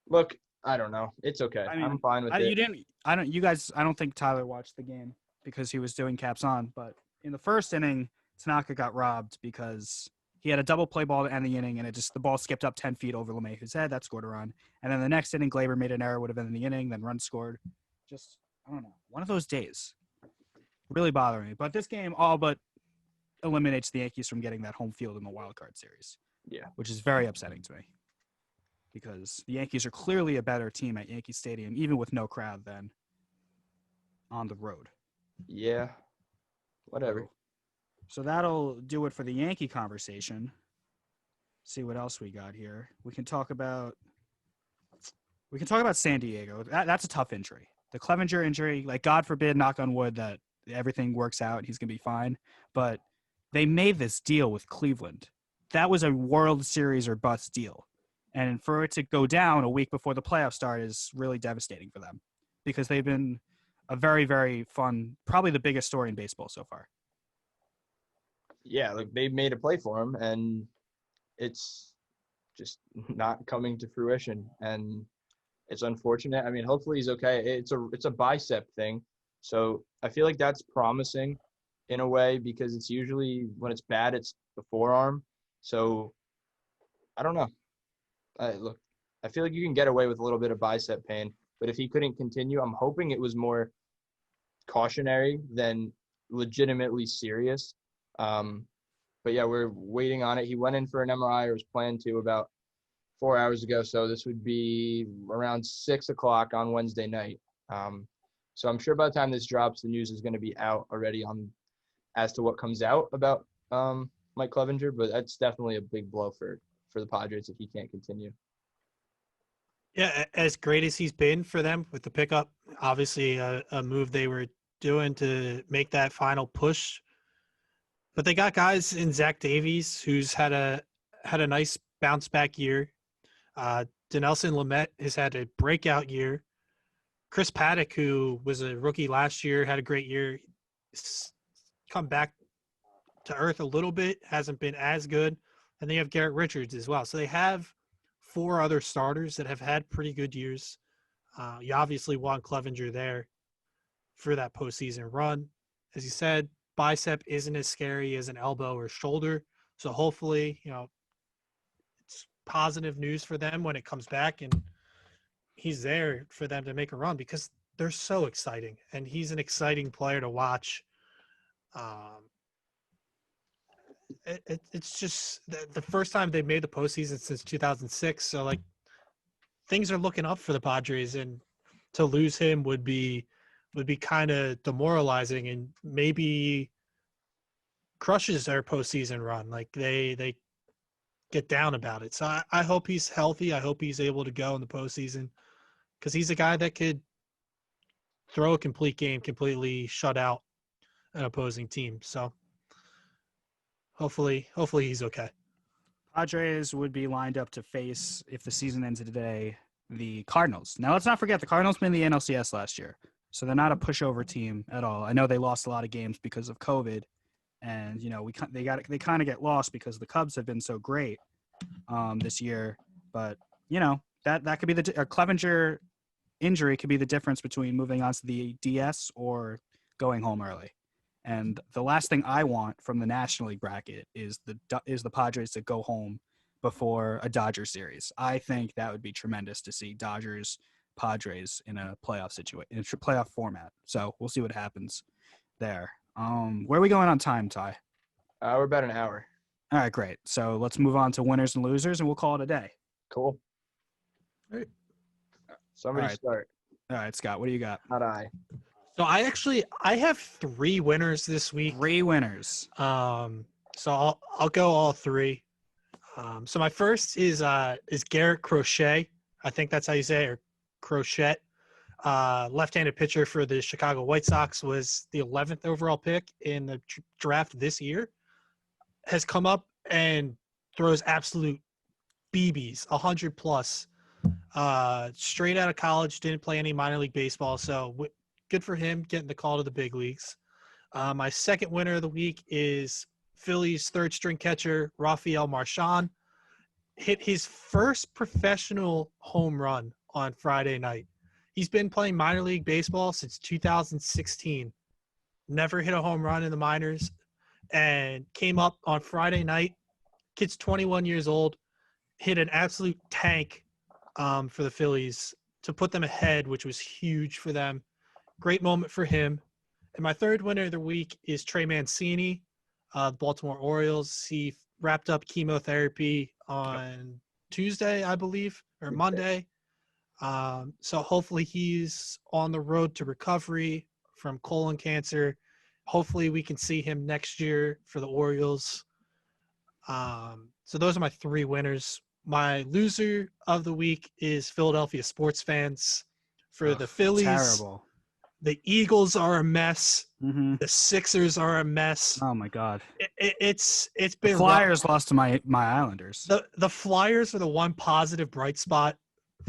Look, I don't know. It's okay. I'm fine with it. I don't think Tyler watched the game because he was doing caps on, but in the first inning, Tanaka got robbed because he had a double play ball to end the inning, and the ball skipped up 10 feet over LeMahieu's head. That scored a run. And then the next inning, Glaber made an error, would have been in the inning, then run scored. Just, I don't know. One of those days. Really bothering me. But this game all but eliminates the Yankees from getting that home field in the wild card series. Yeah. Which is very upsetting to me. Because the Yankees are clearly a better team at Yankee Stadium, even with no crowd, than on the road. Yeah. Whatever. So that'll do it for the Yankee conversation. See what else we got here. We can talk about San Diego. That's a tough injury. The Clevenger injury, like, God forbid, knock on wood, that everything works out and he's going to be fine. But they made this deal with Cleveland. That was a World Series or bust deal. And for it to go down a week before the playoffs start is really devastating for them, because they've been a very, very fun, probably the biggest story in baseball so far. Yeah, like, they made a play for him, and it's just not coming to fruition, and it's unfortunate. I mean, hopefully he's okay. It's a bicep thing, so I feel like that's promising in a way, because it's usually when it's bad, it's the forearm. So I don't know. Look, I feel like you can get away with a little bit of bicep pain, but if he couldn't continue, I'm hoping it was more cautionary than legitimately serious. But yeah, we're waiting on it. He went in for an MRI, or was planned to, about 4 hours ago. So this would be around 6 o'clock on Wednesday night. So I'm sure by the time this drops, the news is going to be out already as to what comes out about Mike Clevenger. But that's definitely a big blow for the Padres if he can't continue. Yeah, as great as he's been for them with the pickup, obviously a move they were doing to make that final push. But they got guys in Zach Davies, who's had a nice bounce back year. Dinelson Lamet has had a breakout year. Chris Paddock, who was a rookie last year, had a great year. Come back to earth a little bit, hasn't been as good. And then you have Garrett Richards as well. So they have 4 other starters that have had pretty good years. You obviously want Clevenger there for that postseason run. As you said, bicep isn't as scary as an elbow or shoulder. So hopefully, it's positive news for them when it comes back and he's there for them to make a run because they're so exciting and he's an exciting player to watch. It's just the first time they made the postseason since 2006. So like things are looking up for the Padres, and to lose him would be kind of demoralizing and maybe crushes their postseason run. Like they get down about it. So I hope he's healthy. I hope he's able to go in the postseason because he's a guy that could throw a complete game, completely shut out an opposing team. So hopefully he's okay. Padres would be lined up to face, if the season ends today, the Cardinals. Now, let's not forget the Cardinals been in the NLCS last year, so they're not a pushover team at all. I know they lost a lot of games because of COVID, and they kind of get lost because the Cubs have been so great this year. But that could be the Clevenger injury could be the difference between moving on to the DS or going home early. And the last thing I want from the National League bracket is the Padres to go home before a Dodger series. I think that would be tremendous to see Dodgers Padres in a playoff situation, in a playoff format. So we'll see what happens there. Where are we going on time, Ty? We're about an hour. All right, great. So let's move on to winners and losers, and we'll call it a day. Cool. All right. Somebody All right. start. All right, Scott, what do you got? Not I. So I have 3 winners this week. 3 winners. So I'll go all 3. So my first is Garrett Crochet. I think that's how you say it, or Crochet. Left-handed pitcher for the Chicago White Sox, was the 11th overall pick in the draft this year. Has come up and throws absolute BBs, 100 plus. Straight out of college, didn't play any minor league baseball, so good for him getting the call to the big leagues. My second winner of the week is Phillies third-string catcher Rafael Marchand. Hit his first professional home run on Friday night. He's been playing minor league baseball since 2016. Never hit a home run in the minors, and came up on Friday night. Kid's 21 years old. Hit an absolute tank for the Phillies to put them ahead, which was huge for them. Great moment for him. And my third winner of the week is Trey Mancini, the Baltimore Orioles. He wrapped up chemotherapy on Tuesday, I believe, or Monday. So hopefully he's on the road to recovery from colon cancer. Hopefully we can see him next year for the Orioles. So those are my 3 winners. My loser of the week is Philadelphia sports fans. For the Phillies, Terrible. The Eagles are a mess. Mm-hmm. The Sixers are a mess. Oh my God! It's been the Flyers lost to my Islanders. The Flyers are the one positive bright spot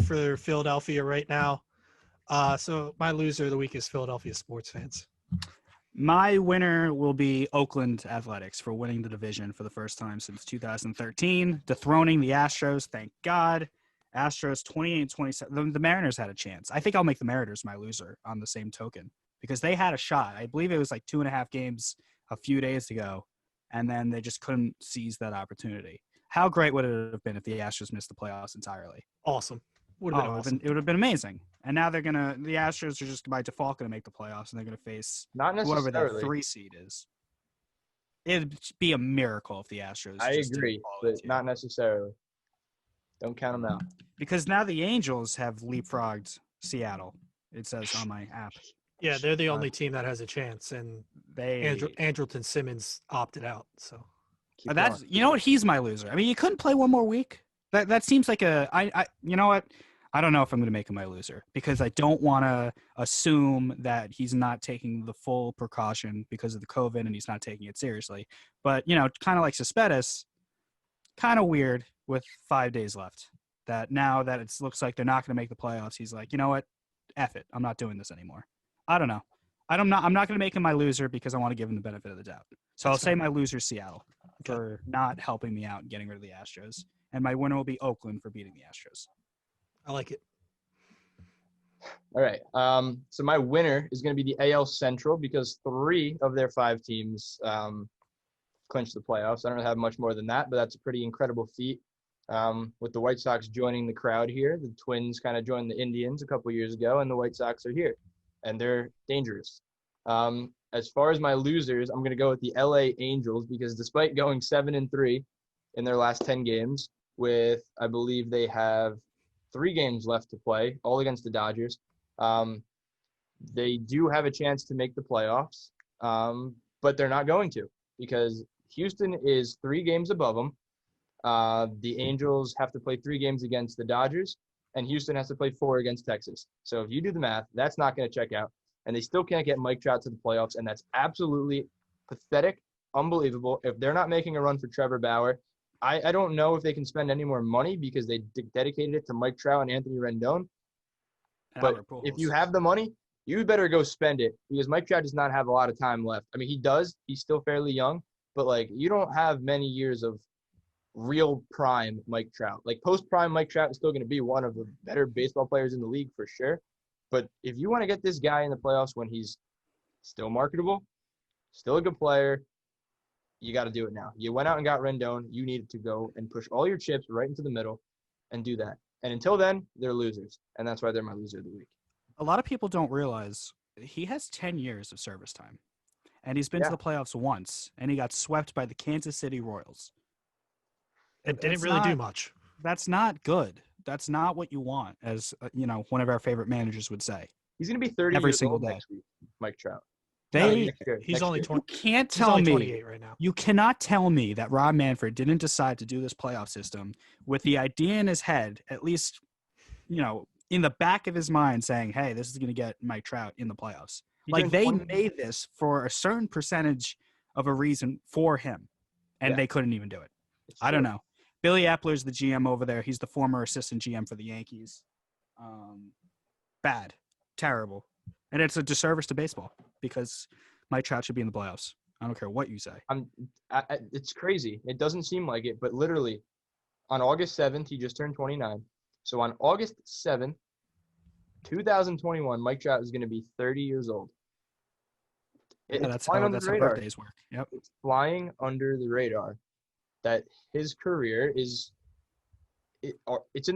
for Philadelphia right now. So my loser of the week is Philadelphia sports fans. My winner will be Oakland Athletics for winning the division for the first time since 2013, dethroning the Astros. Thank God. Astros 28-27. The Mariners had a chance. I think I'll make the Mariners my loser on the same token because they had a shot. I believe it was like 2.5 games a few days ago, and then they just couldn't seize that opportunity. How great would it have been if the Astros missed the playoffs entirely? Awesome. Would have been awesome. It would have been amazing. And now the Astros are just by default going to make the playoffs, and they're going to face whoever that 3 seed is. It'd be a miracle if the Astros. I agree, but not necessarily. Don't count them out. Because now the Angels have leapfrogged Seattle. It says on my app. Yeah, they're the only team that has a chance, and Andrelton Simmons opted out. So that's what, he's my loser. I mean, you couldn't play one more week. That seems like you know what? I don't know if I'm going to make him my loser because I don't want to assume that he's not taking the full precaution because of the COVID and he's not taking it seriously. But kind of like Cespedes, kind of weird with 5 days left. That now that it looks like they're not going to make the playoffs, he's like, you know what? F it. I'm not doing this anymore. I don't know. I'm not going to make him my loser because I want to give him the benefit of the doubt. So I'll say my loser, Seattle, for not helping me out and getting rid of the Astros. and my winner will be Oakland for beating the Astros. I like it. All right. So my winner is going to be the AL Central because 3 of their 5 teams clinched the playoffs. I don't have much more than that, but that's a pretty incredible feat. With the White Sox joining the crowd here, the Twins kind of joined the Indians a couple years ago, and the White Sox are here, and they're dangerous. As far as my losers, I'm going to go with the LA Angels because despite going 7-3 in their last 10 games, with I believe they have 3 games left to play, all against the Dodgers. They do have a chance to make the playoffs, but they're not going to because Houston is 3 games above them. The Angels have to play 3 games against the Dodgers, and Houston has to play 4 against Texas. So if you do the math, that's not going to check out. And they still can't get Mike Trout to the playoffs, and that's absolutely pathetic, unbelievable. If they're not making a run for Trevor Bauer, I don't know if they can spend any more money because they dedicated it to Mike Trout and Anthony Rendon. But if you have the money, you better go spend it because Mike Trout does not have a lot of time left. I mean, he does. He's still fairly young, but, like, you don't have many years of real prime Mike Trout. Like, post-prime Mike Trout is still going to be one of the better baseball players in the league for sure. But if you want to get this guy in the playoffs when he's still marketable, still a good player, you got to do it now. You went out and got Rendon. You needed to go and push all your chips right into the middle and do that. And until then, they're losers. And that's why they're my loser of the week. A lot of people don't realize he has 10 years of service time. And he's been to the playoffs once, and he got swept by the Kansas City Royals. It didn't really do much. That's not good. That's not what you want, as one of our favorite managers would say. He's going to be 30 every years single old day. next week, Mike Trout. He's only 20. You can't He's tell only me 28 right now. You cannot tell me that Rob Manfred didn't decide to do this playoff system with the idea in his head, at least, in the back of his mind, saying, "Hey, this is going to get Mike Trout in the playoffs." Like, they made this for a certain percentage of a reason for him, and they couldn't even do it. I don't know. Billy Epler's the GM over there. He's the former assistant GM for the Yankees. Bad. Terrible. And it's a disservice to baseball because Mike Trout should be in the playoffs. I don't care what you say. It's crazy. It doesn't seem like it, but literally on August 7th, he just turned 29. So on August 7th, 2021, Mike Trout is going to be 30 years old. That's how birthdays work. Yep. It's flying under the radar that his career is it's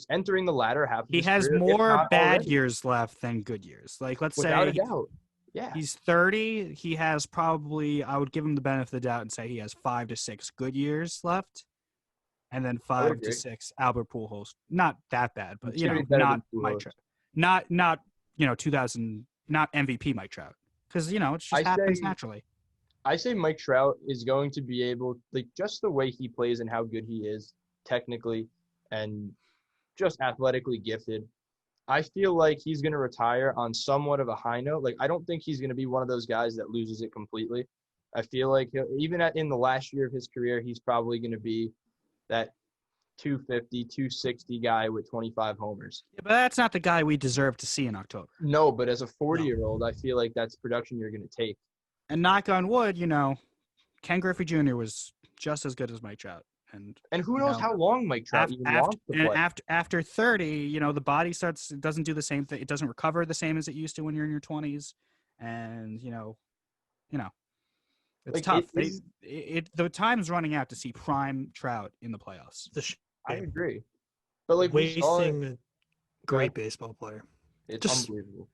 entering the latter half of he his has career, more bad years left than good years. Like, let's without say a doubt. Yeah. He's 30. He has probably, I would give him the benefit of the doubt and say he has 5 to 6 good years left. And then 5 to 6 Albert Pujols. Not that bad, but not Mike Trout. Not 2000, not MVP Mike Trout. Because, it just happens naturally. I say Mike Trout is going to be able, like, just the way he plays and how good he is technically and just athletically gifted. I feel like he's going to retire on somewhat of a high note. Like, I don't think he's going to be one of those guys that loses it completely. I feel like even in the last year of his career, he's probably going to be that 250, 260 guy with 25 homers. Yeah, but that's not the guy we deserve to see in October. No, but as a 40-year-old, I feel like that's production you're going to take. And knock on wood, Ken Griffey Jr. was just as good as Mike Trout. And who knows how long Mike Trout even wants to play. After 30, the body doesn't do the same thing. It doesn't recover the same as it used to when you're in your 20s. And, it's tough. The time's running out to see prime Trout in the playoffs. I agree. But, like, wasting a great baseball player. It's unbelievable.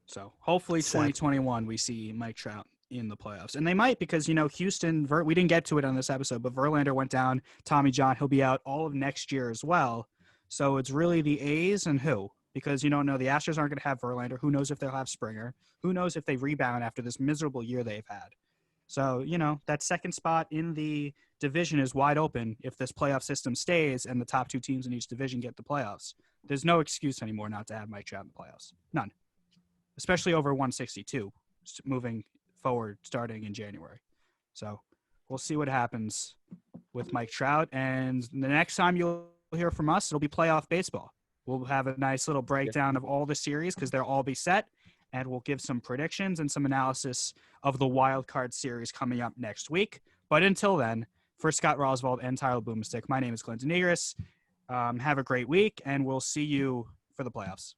So hopefully 2021 we see Mike Trout in the playoffs. And they might because, Houston, we didn't get to it on this episode, but Verlander went down. Tommy John, he'll be out all of next year as well. So it's really the A's and who? Because you don't know. The Astros aren't going to have Verlander. Who knows if they'll have Springer? Who knows if they rebound after this miserable year they've had? So, that second spot in the division is wide open if this playoff system stays and the top 2 teams in each division get the playoffs. There's no excuse anymore not to have Mike Trout in the playoffs. None. Especially over 162 moving forward starting in January. So we'll see what happens with Mike Trout. And the next time you'll hear from us, it'll be playoff baseball. We'll have a nice little breakdown of all the series because they'll all be set. And we'll give some predictions and some analysis of the wild card series coming up next week. But until then, For Scott Roswald and Tyler Blumenstick, my name is Clinton Negris. Have a great week, and we'll see you for the playoffs.